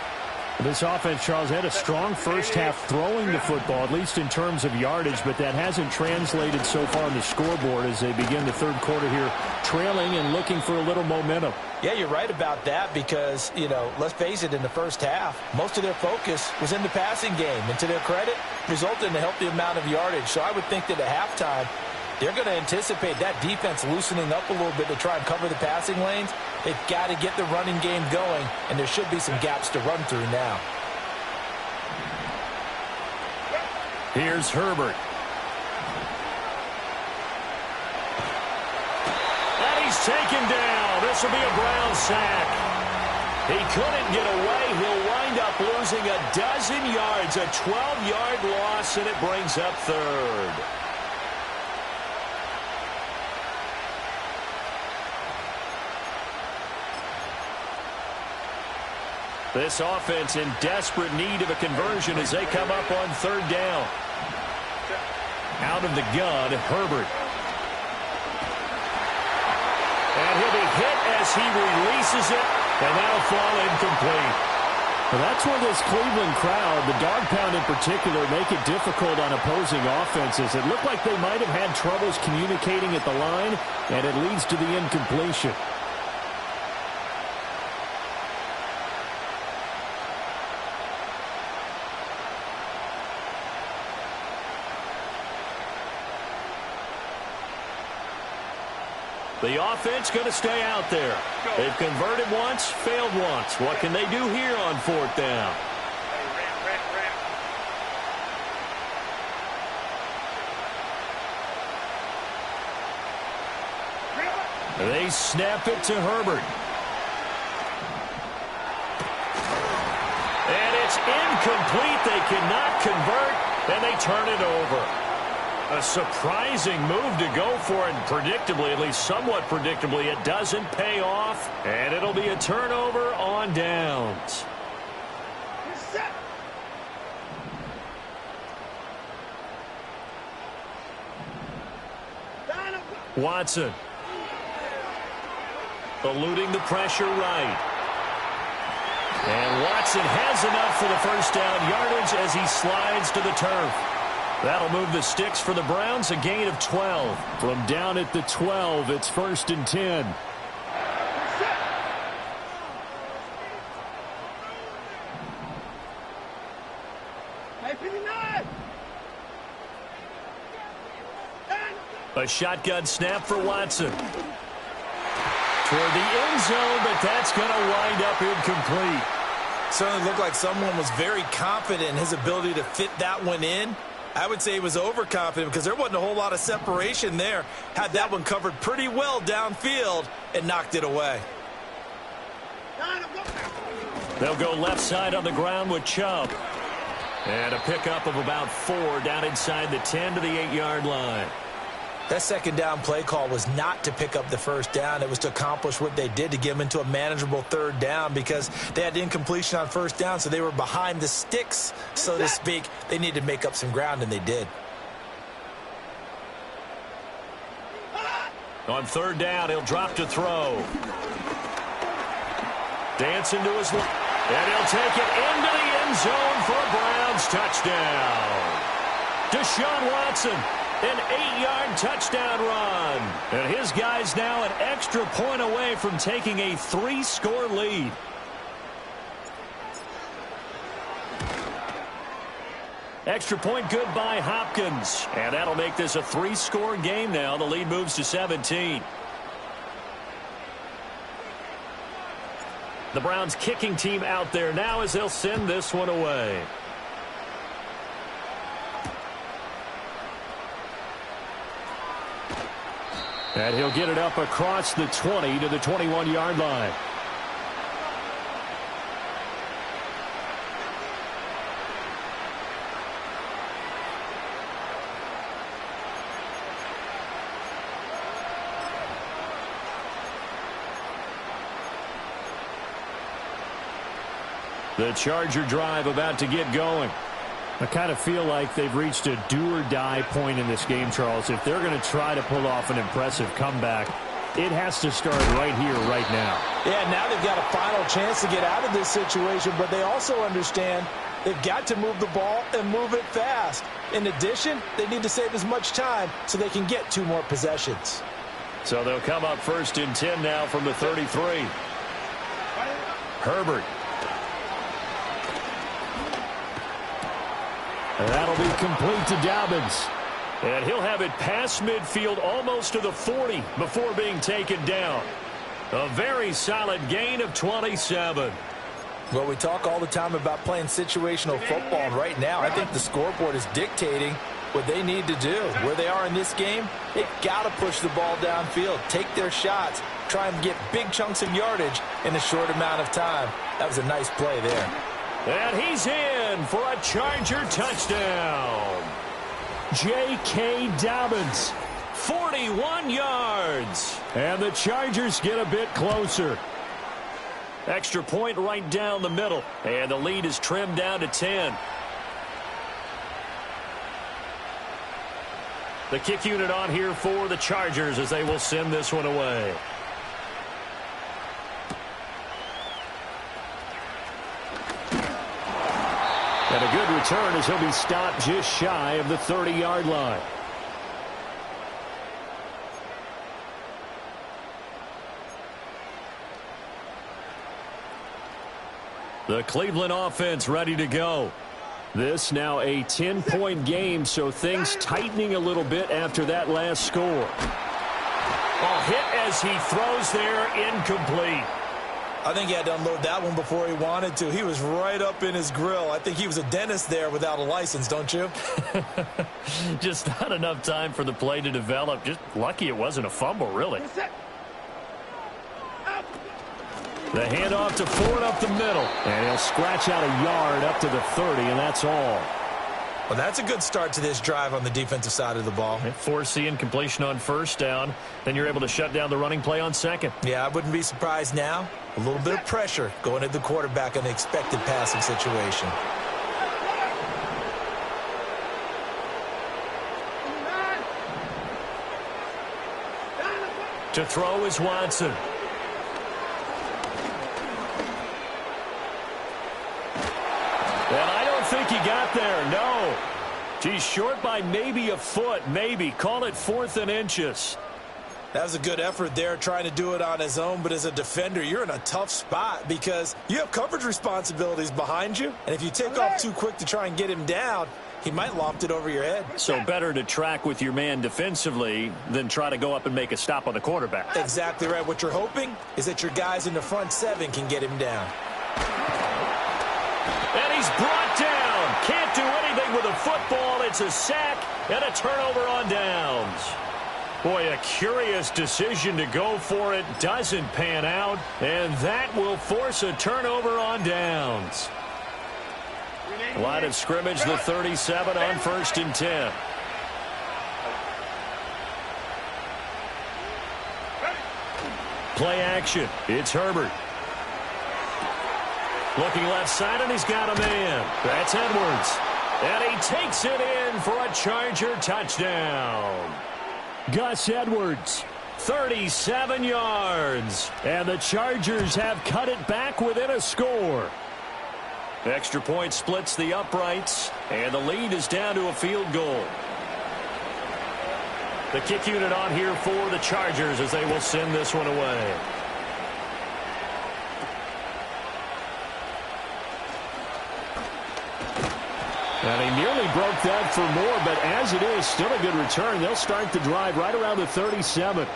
This offense, Charles, had a strong first half throwing the football, at least in terms of yardage, but that hasn't translated so far on the scoreboard as they begin the third quarter here, trailing and looking for a little momentum.
Yeah, you're right about that because, you know, let's face it, in the first half, most of their focus was in the passing game. And to their credit, resulted in a healthy amount of yardage. So I would think that at halftime, they're going to anticipate that defense loosening up a little bit to try and cover the passing lanes. They've got to get the running game going, and there should be some gaps to run through now.
Here's Herbert. he's taken down. This will be a Brown sack. He couldn't get away. He'll wind up losing a dozen yards, a 12-yard loss, and it brings up third. This offense in desperate need of a conversion as they come up on third down. Out of the gun, Herbert. And he'll be hit as he releases it, and that'll fall incomplete.
Well, that's where this Cleveland crowd, the dog pound in particular, make it difficult on opposing offenses. It looked like they might have had troubles communicating at the line, and it leads to the incompletion.
The offense going to stay out there. They've converted once, failed once. What can they do here on fourth down? They snap it to Herbert. And it's incomplete. They cannot convert, and they turn it over. A surprising move to go for, and predictably, at least somewhat predictably, it doesn't pay off, and it'll be a turnover on downs. Watson. Eluding the pressure right. And Watson has enough for the first down yardage as he slides to the turf. That'll move the sticks for the Browns, a gain of 12.
From down at the 12, it's 1st and 10.
A shotgun snap for Watson. Toward the end zone, but that's going to wind up incomplete.
Certainly looked like someone was very confident in his ability to fit that one in. I would say he was overconfident because there wasn't a whole lot of separation there. Had that one covered pretty well downfield and knocked it away.
They'll go left side on the ground with Chubb. And a pickup of about 4 down inside the 10 to the 8-yard line.
That second down play call was not to pick up the first down. It was to accomplish what they did, to get them into a manageable third down, because they had incompletion on first down, so they were behind the sticks, so to speak. They needed to make up some ground, and they did.
On third down, he'll drop to throw. Dancing to his left. And he'll take it into the end zone for a Browns touchdown. Deshaun Watson. An 8-yard touchdown run. And his guy's now an extra point away from taking a 3-score lead. Extra point good by Hopkins. And that'll make this a 3-score game now. The lead moves to 17. The Browns kicking team out there now as they'll send this one away. And he'll get it up across the 20 to the 21-yard line. The Charger drive about to get going.
I kind of feel like they've reached a do-or-die point in this game, Charles. If they're going to try to pull off an impressive comeback, it has to start right here, right now.
Yeah, now they've got a final chance to get out of this situation, but they also understand they've got to move the ball and move it fast. In addition, they need to save as much time so they can get 2 more possessions.
So they'll come up 1st and 10 now from the 33. Herbert.
And that'll be complete to Dobbins.
And he'll have it past midfield almost to the 40 before being taken down. A very solid gain of 27.
Well, we talk all the time about playing situational football, and right now I think the scoreboard is dictating what they need to do. Where they are in this game, they've got to push the ball downfield, take their shots, try and get big chunks of yardage in a short amount of time. That was a nice play there.
And he's in for a Charger touchdown. J.K. Dobbins, 41 yards. And the Chargers get a bit closer. Extra point right down the middle. And the lead is trimmed down to 10. The kick unit on here for the Chargers as they will send this one away. And a good return as he'll be stopped just shy of the 30-yard line. The Cleveland offense ready to go. This now a 10-point game, so things tightening a little bit after that last score. A hit as he throws there, incomplete.
I think he had to unload that one before he wanted to. He was right up in his grill. I think he was a dentist there without a license, don't you?
Just not enough time for the play to develop. Just lucky it wasn't a fumble, really. The handoff to Ford up the middle. And he'll scratch out a yard up to the 30, and that's all.
Well, that's a good start to this drive on the defensive side of the ball.
Forcing completion on first down. Then you're able to shut down the running play on second.
Yeah, I wouldn't be surprised now. A little bit of pressure going at the quarterback in an expected passing situation.
To throw is Watson. And I don't think he got there, no. He's short by maybe a foot, maybe. Call it 4th and inches.
That was a good effort there trying to do it on his own, but as a defender, you're in a tough spot because you have coverage responsibilities behind you, and if you take off too quick to try and get him down, he might loft it over your head.
So better to track with your man defensively than try to go up and make a stop on the quarterback.
Exactly right. What you're hoping is that your guys in the front 7 can get him down.
And he's brought down. Can't do anything with a football. It's a sack and a turnover on downs. Boy, a curious decision to go for it. Doesn't pan out. And that will force a turnover on downs. Line of scrimmage, the 37 on 1st and 10. Play action. It's Herbert. Looking left side, and he's got a man. That's Edwards. And he takes it in for a Charger touchdown. Gus Edwards, 37 yards. And the Chargers have cut it back within a score. Extra point splits the uprights, and the lead is down to a field goal. The kick unit on here for the Chargers as they will send this one away. And he nearly broke that for more, but as it is, still a good return. They'll start the drive right around the 37.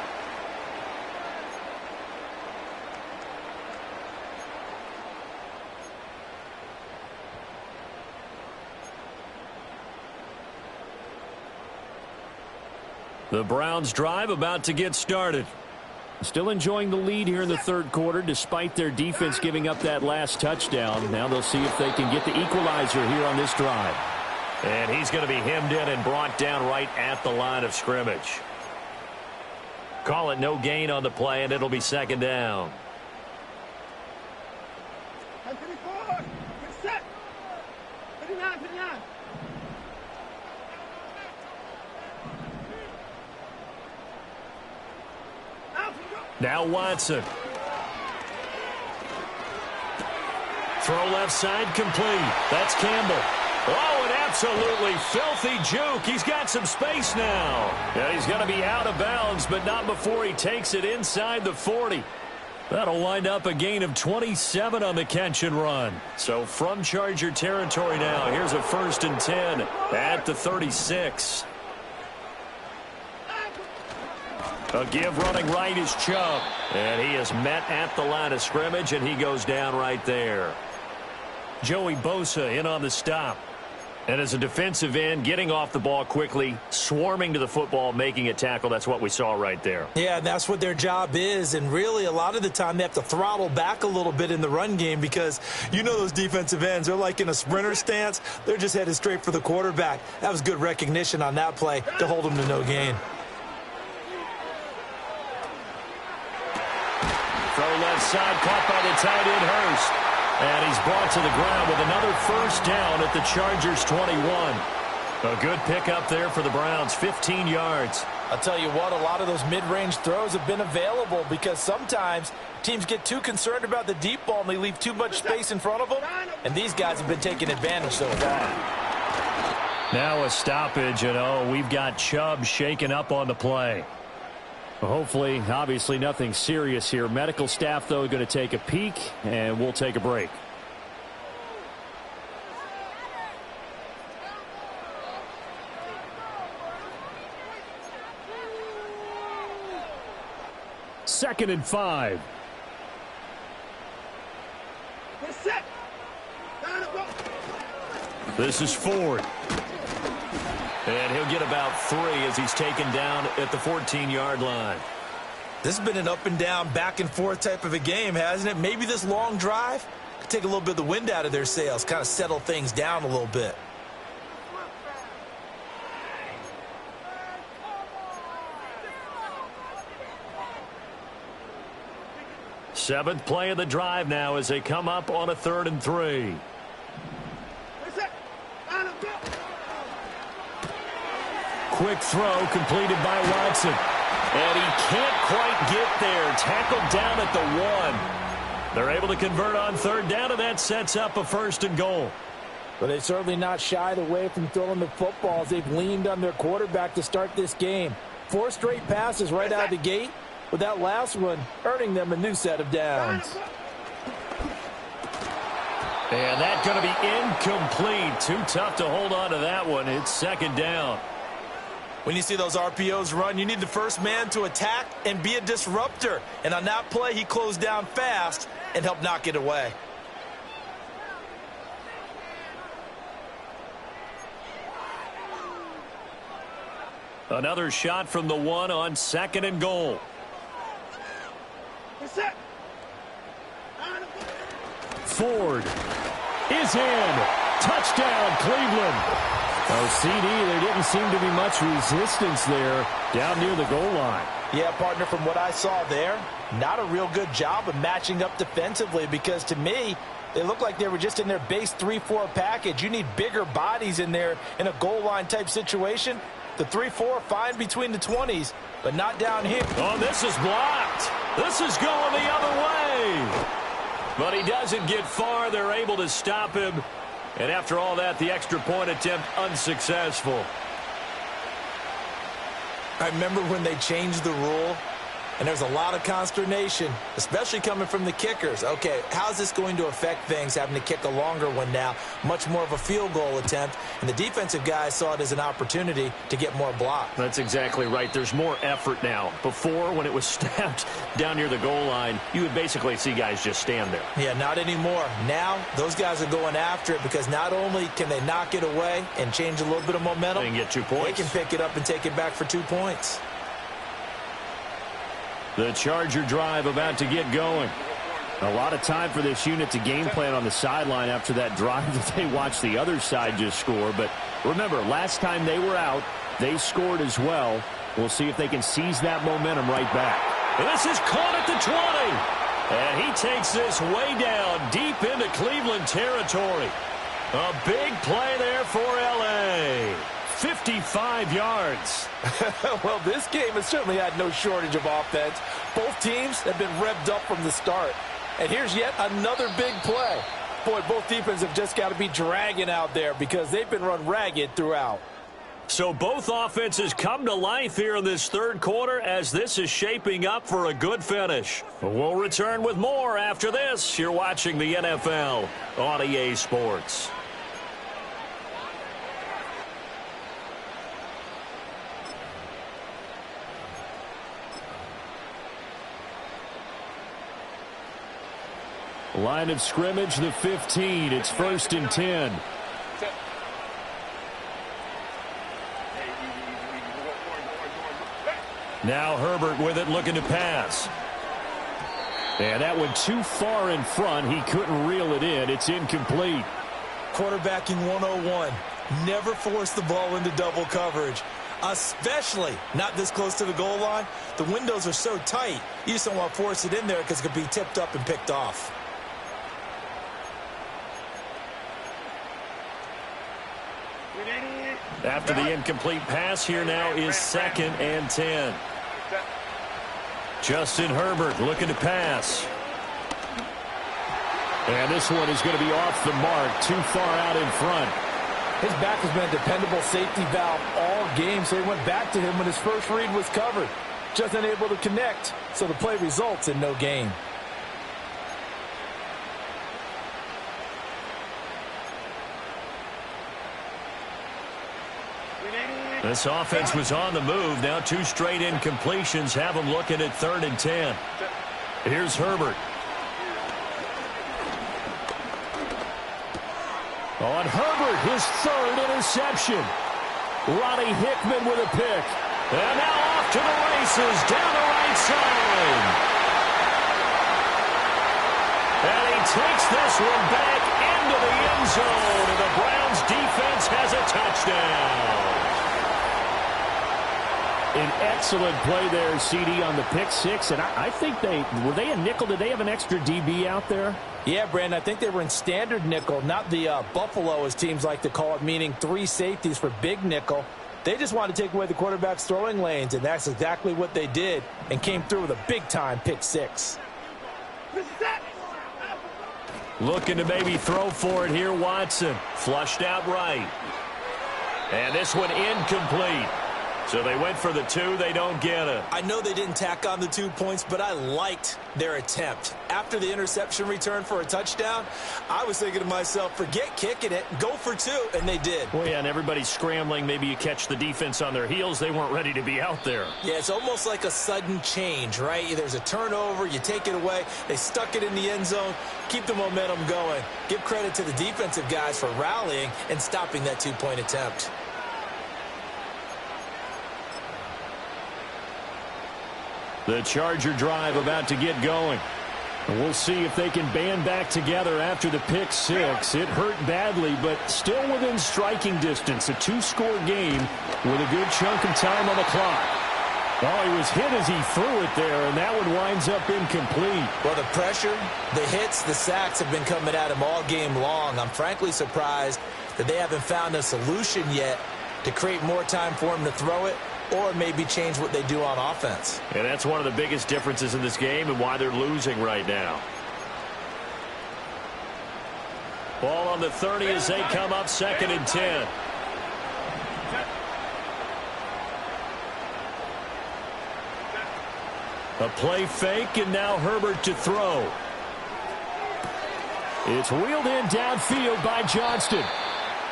The Browns drive about to get started. Still enjoying the lead here in the third quarter despite their defense giving up that last touchdown. Now they'll see if they can get the equalizer here on this drive. And he's going to be hemmed in and brought down right at the line of scrimmage. Call it no gain on the play, and it'll be 2nd down. Now Watson. Throw left side complete. That's Campbell. Oh, an absolutely filthy juke. He's got some space now. And he's going to be out of bounds, but not before he takes it inside the 40. That'll wind up a gain of 27 on the catch and run. So from Charger territory now, here's a 1st and 10 at the 36. A give running right is Chubb. And he is met at the line of scrimmage, and he goes down right there. Joey Bosa in on the stop. And as a defensive end, getting off the ball quickly, swarming to the football, making a tackle, that's what we saw right there.
Yeah, that's what their job is. And really, a lot of the time, they have to throttle back a little bit in the run game because you know those defensive ends, they're like in a sprinter stance. They're just headed straight for the quarterback. That was good recognition on that play to hold them to no gain.
Throw left side, caught by the tight end, Hurst. And he's brought to the ground with another first down at the Chargers' 21. A good pickup there for the Browns, 15 yards.
I'll tell you what, a lot of those mid-range throws have been available because sometimes teams get too concerned about the deep ball and they leave too much space in front of them, and these guys have been taking advantage so far.
Now a stoppage, and we've got Chubb shaken up on the play.
Well, hopefully, obviously nothing serious here. Medical staff, though, going to take a peek, and we'll take a break. Second and 5.
This is Ford. And he'll get about 3 as he's taken down at the 14-yard line.
This has been an up-and-down, back-and-forth type of a game, hasn't it? Maybe this long drive could take a little bit of the wind out of their sails, kind of settle things down a little bit.
Seventh play of the drive now as they come up on a 3rd and 3. Quick throw completed by Watson. And he can't quite get there. Tackled down at the 1. They're able to convert on 3rd down, and that sets up a 1st and goal.
But they've certainly not shied away from throwing the footballs. They've leaned on their quarterback to start this game. 4 straight passes right out of the gate, with that last one earning them a new set of downs.
And that's going to be incomplete. Too tough to hold on to that one. It's 2nd down.
When you see those RPOs run, you need the first man to attack and be a disruptor. And on that play, he closed down fast and helped knock it away.
Another shot from the 1 on 2nd and goal.
Ford is in. Touchdown, Cleveland. Oh, CD, there didn't seem to be much resistance there down near the goal line.
Yeah, partner, from what I saw there, not a real good job of matching up defensively because to me, they looked like they were just in their base 3-4 package. You need bigger bodies in there in a goal line type situation. The 3-4 fine between the 20s, but not down here.
Oh, this is blocked. This is going the other way. But he doesn't get far. They're able to stop him. And after all that, the extra point attempt unsuccessful.
I remember when they changed the rule, and there's a lot of consternation, especially coming from the kickers. Okay, how's this going to affect things, having to kick a longer one now, much more of a field goal attempt, and the defensive guys saw it as an opportunity to get more block.
That's exactly right. There's more effort now. Before, when it was snapped down near the goal line, you would basically see guys just stand there.
Yeah, not anymore. Now, those guys are going after it because not only can they knock it away and change a little bit of momentum,
and get 2 points.
They can pick it up and take it back for 2 points.
The Charger drive about to get going. A lot of time for this unit to game plan on the sideline after that drive that they watched the other side just score. But remember, last time they were out, they scored as well. We'll see if they can seize that momentum right back.
And this is caught at the 20. And he takes this way down deep into Cleveland territory. A big play there for L.A. 55 yards.
Well, this game has certainly had no shortage of offense. Both teams have been revved up from the start. And here's yet another big play. Boy, both defenses have just got to be dragging out there because they've been run ragged throughout.
So both offenses come to life here in this 3rd quarter as this is shaping up for a good finish. We'll return with more after this. You're watching the NFL on EA Sports.
Line of scrimmage, the 15. It's 1st and 10.
Now Herbert with it, looking to pass.
And that went too far in front. He couldn't reel it in. It's incomplete.
Quarterbacking 101. Never force the ball into double coverage, especially not this close to the goal line. The windows are so tight, you just don't want to force it in there because it could be tipped up and picked off.
After the incomplete pass, here now is 2nd and 10. Justin Herbert looking to pass.
And this one is going to be off the mark, too far out in front.
His back has been a dependable safety valve all game, so he went back to him when his first read was covered. Just unable to connect, so the play results in no gain.
This offense was on the move. Now 2 straight incompletions have them looking at 3rd and 10. Here's Herbert.
On Herbert, his 3rd interception. Ronnie Hickman with a pick.
And now off to the races down the right side. And he takes this one back into the end zone. And the Browns defense has a touchdown.
An excellent play there, CD, on the pick 6. And I think were they a nickel? Did they have an extra DB out there?
Yeah, Brandon, I think they were in standard nickel, not the Buffalo, as teams like to call it, meaning 3 safeties for big nickel. They just wanted to take away the quarterback's throwing lanes, and that's exactly what they did, and came through with a big-time pick 6.
Looking to maybe throw for it here, Watson. Flushed out right. And this one incomplete. So they went for the 2. They don't get it.
I know they didn't tack on the 2 points, but I liked their attempt. After the interception return for a touchdown, I was thinking to myself, forget kicking it, go for 2, and they did.
Well, yeah, and everybody's scrambling. Maybe you catch the defense on their heels. They weren't ready to be out there.
Yeah, it's almost like a sudden change, right? There's a turnover, you take it away, they stuck it in the end zone, keep the momentum going. Give credit to the defensive guys for rallying and stopping that 2-point attempt.
The Charger drive about to get going.
And we'll see if they can band back together after the pick 6. It hurt badly, but still within striking distance. A 2-score game with a good chunk of time on the clock. Oh, he was hit as he threw it there, and that one winds up incomplete.
Well, the pressure, the hits, the sacks have been coming at him all game long. I'm frankly surprised that they haven't found a solution yet to create more time for him to throw it, or maybe change what they do on offense.
And that's one of the biggest differences in this game and why they're losing right now. Ball on the 30 as they come up 2nd and 10. A play fake, and now Herbert to throw.
It's wheeled in downfield by Johnston.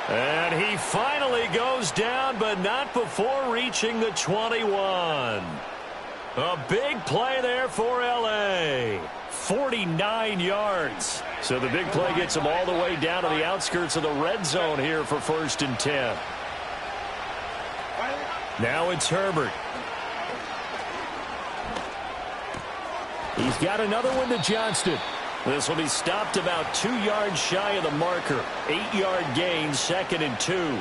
And he finally goes down, but not before reaching the 21. A big play there for L.A. 49 yards. So the big play gets him all the way down to the outskirts of the red zone here for 1st and 10. Now it's Herbert.
He's got another one to Johnston.
This will be stopped about 2 yards shy of the marker. 8-yard gain, 2nd and 2.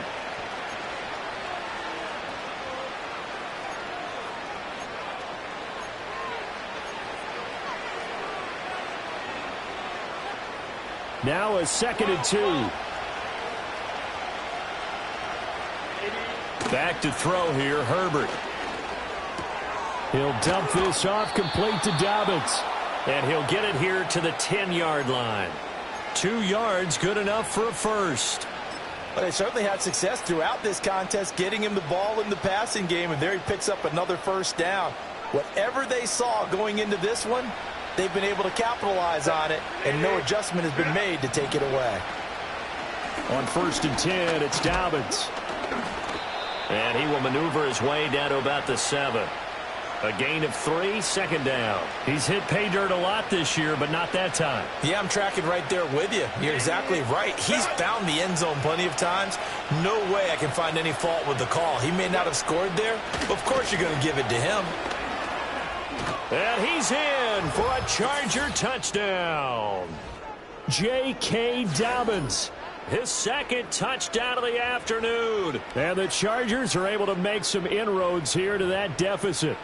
Now a 2nd and 2.
Back to throw here, Herbert.
He'll dump this off complete to Dobbins.
And he'll get it here to the 10-yard line. 2 yards, good enough for a first.
But they certainly had success throughout this contest, getting him the ball in the passing game, and there he picks up another first down. Whatever they saw going into this one, they've been able to capitalize on it, and no adjustment has been made to take it away.
On 1st and 10, it's Dobbins.
And he will maneuver his way down to about the 7. A gain of 3, 2nd down. He's hit pay dirt a lot this year, but not that time.
Yeah, I'm tracking right there with you. You're exactly right. He's found the end zone plenty of times. No way I can find any fault with the call. He may not have scored there, but of course you're going to give it to him.
And he's in for a Charger touchdown.
J.K. Dobbins.
His second touchdown of the afternoon.
And the Chargers are able to make some inroads here to that deficit.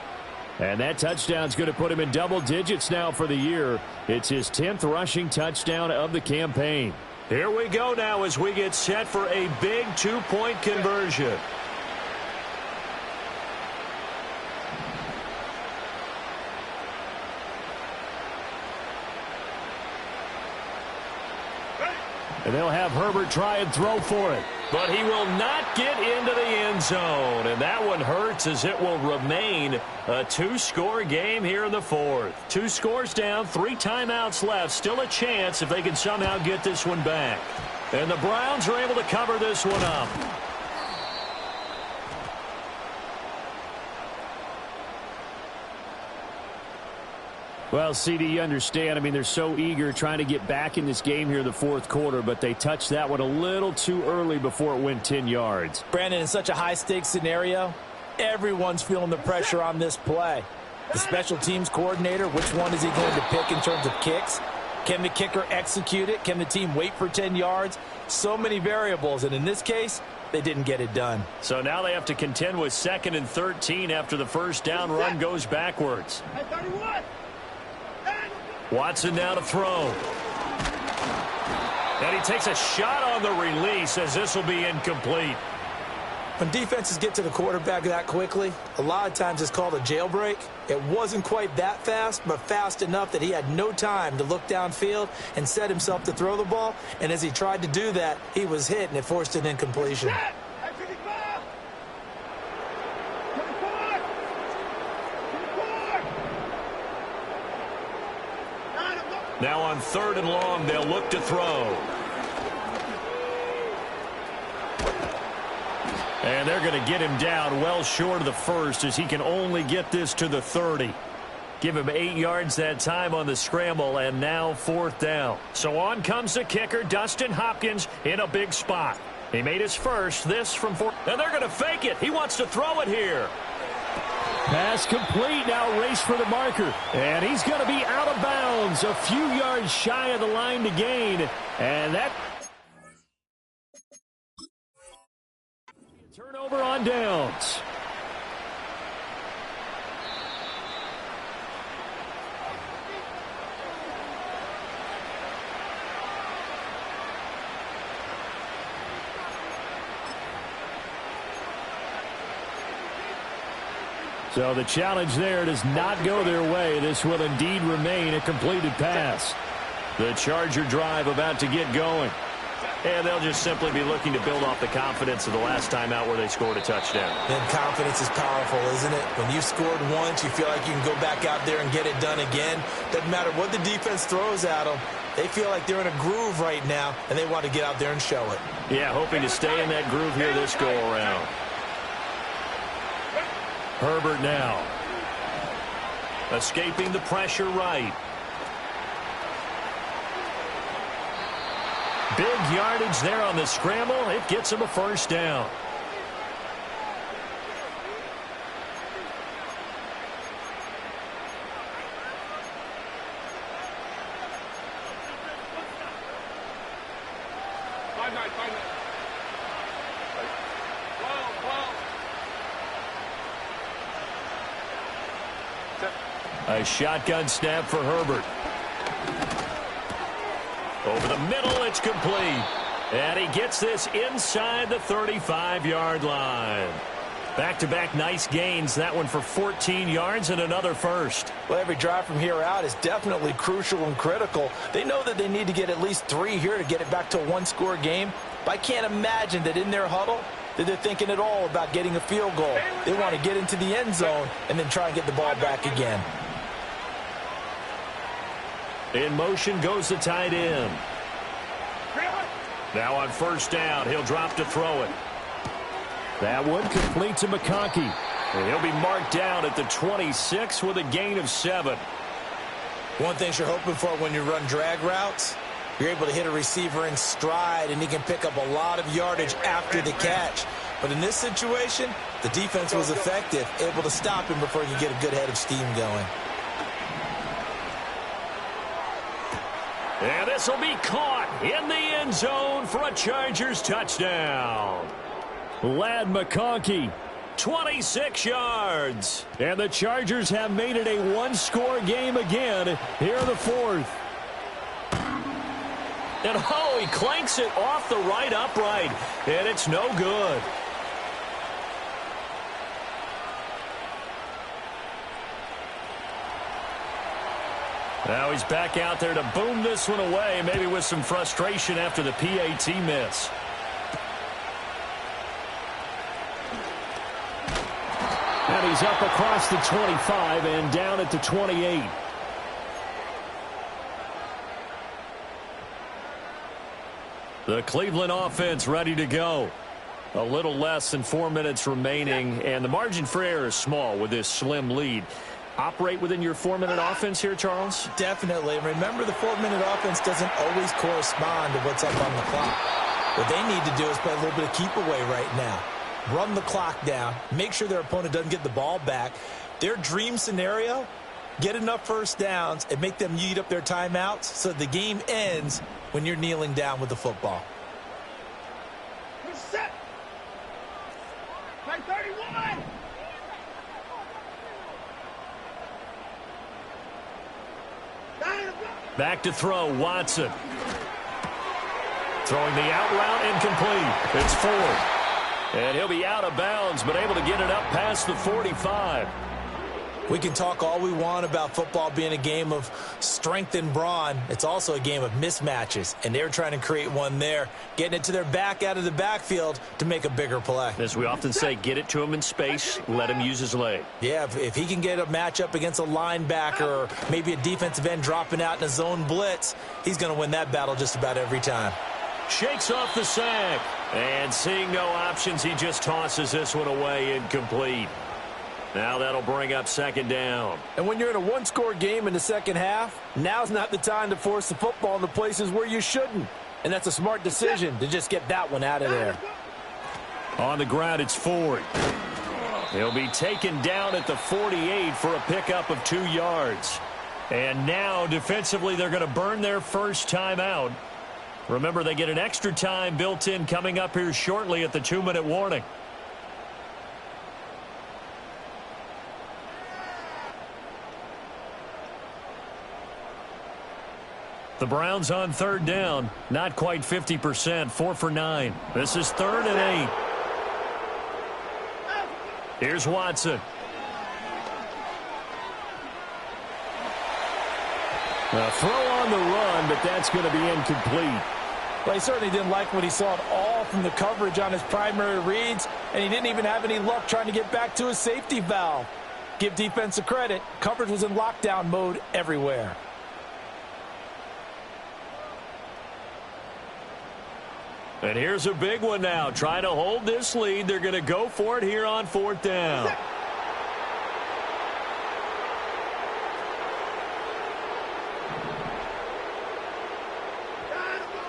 And that touchdown's going to put him in double digits now for the year. It's his 10th rushing touchdown of the campaign.
Here we go now as we get set for a big two-point conversion.
And they'll have Herbert try and throw for it.
But he will not get into the end zone. And that one hurts as it will remain a two-score game here in the fourth. 2 scores down, 3 timeouts left. Still a chance if they can somehow get this one back. And the Browns are able to cover this one up.
Well, CD, you understand. I mean, they're so eager trying to get back in this game here in the fourth quarter, but they touched that one a little too early before it went 10 yards.
Brandon, in such a high-stakes scenario, everyone's feeling the pressure on this play. The special teams coordinator, which one is he going to pick in terms of kicks? Can the kicker execute it? Can the team wait for 10 yards? So many variables, and in this case, they didn't get it done.
So now they have to contend with 2nd and 13 after the first down run goes backwards. Watson now to throw. And he takes a shot on the release as this will be incomplete.
When defenses get to the quarterback that quickly, a lot of times it's called a jailbreak. It wasn't quite that fast, but fast enough that he had no time to look downfield and set himself to throw the ball. And as he tried to do that, he was hit, and it forced an incompletion.
Now on 3rd and long, they'll look to throw. And they're going to get him down well short of the first as he can only get this to the 30. Give him 8 yards that time on the scramble, and now 4th down. So on comes the kicker, Dustin Hopkins, in a big spot. He made his first, this from 4. And they're going to fake it. He wants to throw it here.
Pass complete. Now race for the marker. And he's going to be out of bounds. A few yards shy of the line to gain. And that turnover on downs. So the challenge there does not go their way. This will indeed remain a completed pass.
The Charger drive about to get going. And they'll just simply be looking to build off the confidence of the last time out where they scored a touchdown.
And confidence is powerful, isn't it? When you've scored once, you feel like you can go back out there and get it done again. Doesn't matter what the defense throws at them. They feel like they're in a groove right now, and they want to get out there and show it.
Yeah, hoping to stay in that groove here this go-around. Herbert now. Escaping the pressure right. Big yardage there on the scramble. It gets him a first down. A shotgun snap for Herbert. Over the middle, it's complete. And he gets this inside the 35-yard line. Back-to-back nice gains. That one for 14 yards and another first.
Well, every drive from here out is definitely crucial and critical. They know that they need to get at least 3 here to get it back to a one-score game. But I can't imagine that in their huddle that they're thinking at all about getting a field goal. They want to get into the end zone and then try and get the ball back again.
In motion goes the tight end. Now on first down, he'll drop to throw it.
That one complete to McConkey.
And he'll be marked down at the 26 with a gain of 7.
One thing you're hoping for when you run drag routes, you're able to hit a receiver in stride, and he can pick up a lot of yardage after the catch. But in this situation, the defense was effective, able to stop him before he could get a good head of steam going.
And this will be caught in the end zone for a Chargers touchdown.
Ladd McConkey,
26 yards.
and the Chargers have made it a one-score game again here in the fourth.
And oh, he clanks it off the right upright, and it's no good. Now he's back out there to boom this one away, maybe with some frustration after the PAT miss.
And he's up across the 25 and down at the 28.
The Cleveland offense ready to go. A little less than 4 minutes remaining, and the margin for error is small with this slim lead. Operate within your 4-minute offense here, Charles?
Definitely. Remember, the 4-minute offense doesn't always correspond to what's up on the clock. What they need to do is play a little bit of keep away right now. Run the clock down. Make sure their opponent doesn't get the ball back. Their dream scenario, get enough first downs and make them eat up their timeouts so the game ends when you're kneeling down with the football.
Set. Play 31.
Back to throw, Watson. Throwing the out route, incomplete. It's Ford. And he'll be out of bounds, but able to get it up past the 45.
We can talk all we want about football being a game of strength and brawn. It's also a game of mismatches, and they're trying to create one there, getting it to their back out of the backfield to make a bigger play.
As we often say, get it to him in space, let him use his leg.
Yeah, if he can get a matchup against a linebacker or maybe a defensive end dropping out in a zone blitz, he's going to win that battle just about every time.
Shakes off the sack. And seeing no options, he just tosses this one away, incomplete. Now that'll bring up second down.
And when you're in a one-score game in the second half, now's not the time to force the football in the places where you shouldn't. And that's a smart decision to just get that one out of there.
On the ground, it's Ford. He'll be taken down at the 48 for a pickup of 2 yards. And now, defensively, they're going to burn their first time out. Remember, they get an extra time built in coming up here shortly at the 2-minute warning. The Browns on third down, not quite 50%, 4 for 9. This is 3rd and 8. Here's Watson.
A throw on the run, but that's going to be incomplete.
Well, he certainly didn't like what he saw at all from the coverage on his primary reads, and he didn't even have any luck trying to get back to his safety valve. Give defense a credit. Coverage was in lockdown mode everywhere.
And here's a big one now. Trying to hold this lead. They're going to go for it here on 4th down.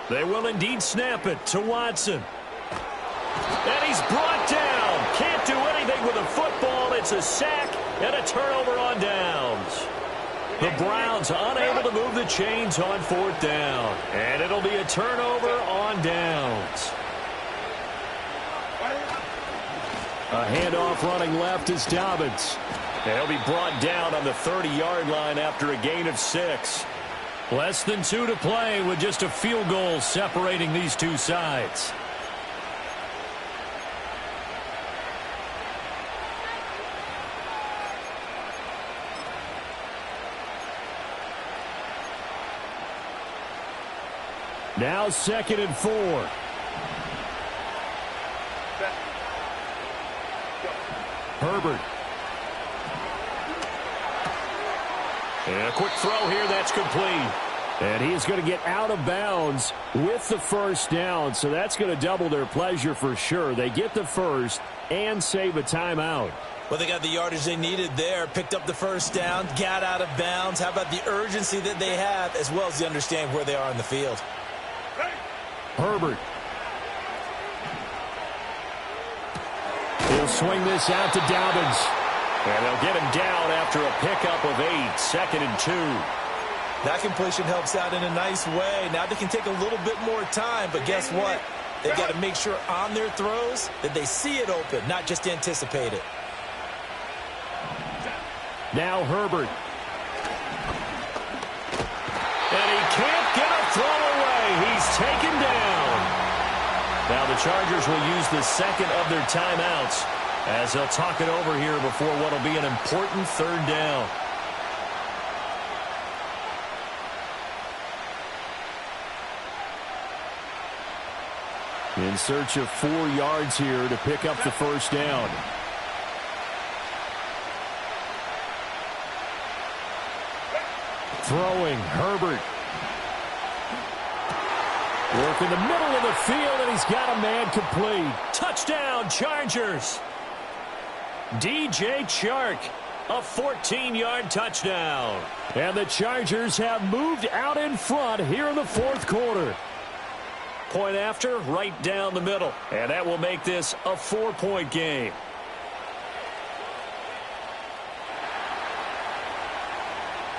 They will indeed snap it to Watson. And he's brought down. Can't do anything with a football. It's a sack and a turnover on downs. The Browns unable to move the chains on 4th down. And it'll be a turnover on downs.
A handoff running left is Dobbins.
And he'll be brought down on the 30-yard line after a gain of 6. Less than 2 to play with just a field goal separating these two sides.
Now 2nd and 4. Herbert.
And a quick throw here, that's complete.
And he's going to get out of bounds with the first down, so that's going to double their pleasure for sure. They get the first and save a timeout.
Well, they got the yardage they needed there, picked up the first down, got out of bounds. How about the urgency that they have, as well as the understanding where they are in the field?
He'll swing this out to Dobbins.
And they'll get him down after a pickup of 8, 2nd and 2.
That completion helps out in a nice way. Now they can take a little bit more time, but guess what? They've got to make sure on their throws that they see it open, not just anticipate it.
Now Herbert.
And he can't get a throw away. He's taken down. Now the Chargers will use the second of their timeouts as they'll talk it over here before what will be an important 3rd down.
In search of 4 yards here to pick up the 1st down. Throwing, Herbert. Work in the middle of the field, and he's got a man complete.
Touchdown, Chargers. DJ Chark, a 14-yard touchdown.
And the Chargers have moved out in front here in the 4th quarter.
Point after, right down the middle. And that will make this a 4-point game.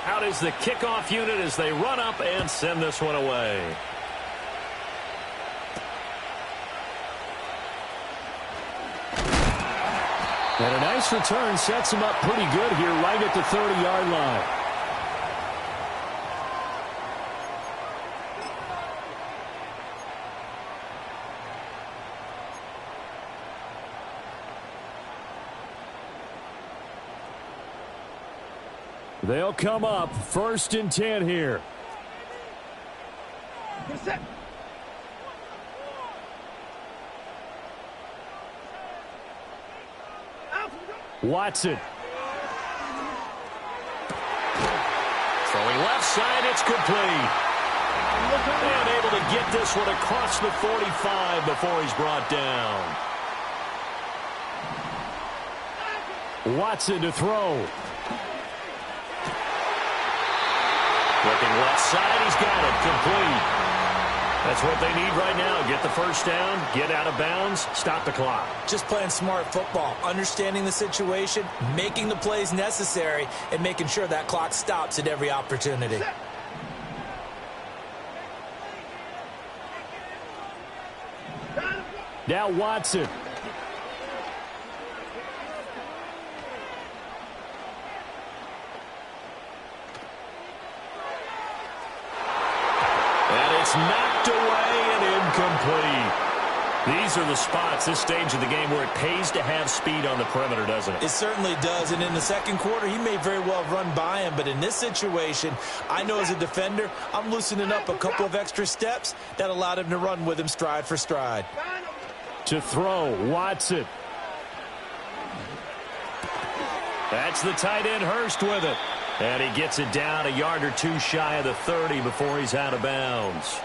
Out is the kickoff unit as they run up and send this one away.
And a nice return sets him up pretty good here right at the 30-yard line. They'll come up 1st and 10 here. Watson.
Throwing left side, it's complete. And able to get this one across the 45 before he's brought down.
Watson to throw.
Looking left side, he's got it, complete. That's what they need right now. Get the 1st down, get out of bounds, stop the clock.
Just playing smart football, understanding the situation, making the plays necessary, and making sure that clock stops at every opportunity.
Now Watson.
And it's knocked away and incomplete. These are the spots, this stage of the game, where it pays to have speed on the perimeter, doesn't it?
It certainly does, and in the 2nd quarter, he may very well have run by him, but in this situation, I know as a defender, I'm loosening up a couple of extra steps that allowed him to run with him stride for stride.
To throw, Watson.
That's the tight end, Hurst, with it. And he gets it down a yard or 2 shy of the 30 before he's out of bounds.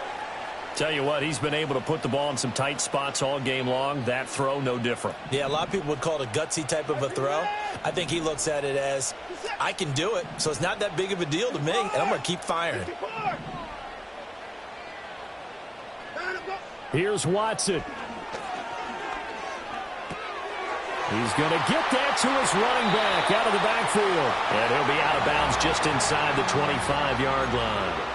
Tell you what, he's been able to put the ball in some tight spots all game long. That throw, no different.
Yeah, a lot of people would call it a gutsy type of a throw. I think he looks at it as, I can do it, so it's not that big of a deal to me, and I'm going to keep firing.
Here's Watson. He's going to get that to his running back out of the backfield.
And he'll be out of bounds just inside the 25-yard line.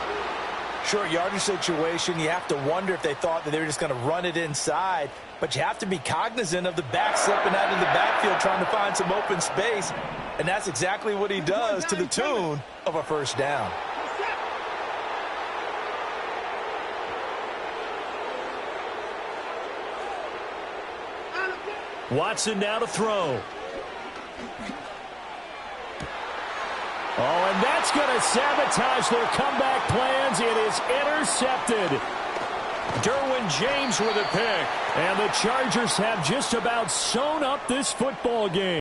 Short yardage situation, you have to wonder if they thought that they were just going to run it inside, but you have to be cognizant of the back slipping out in the backfield trying to find some open space, and that's exactly what he does to the tune of a 1st down.
Watson now to throw.
Oh, and that's going to sabotage their comeback plans. It is intercepted.
Derwin James with a pick.
And the Chargers have just about sewn up this football game.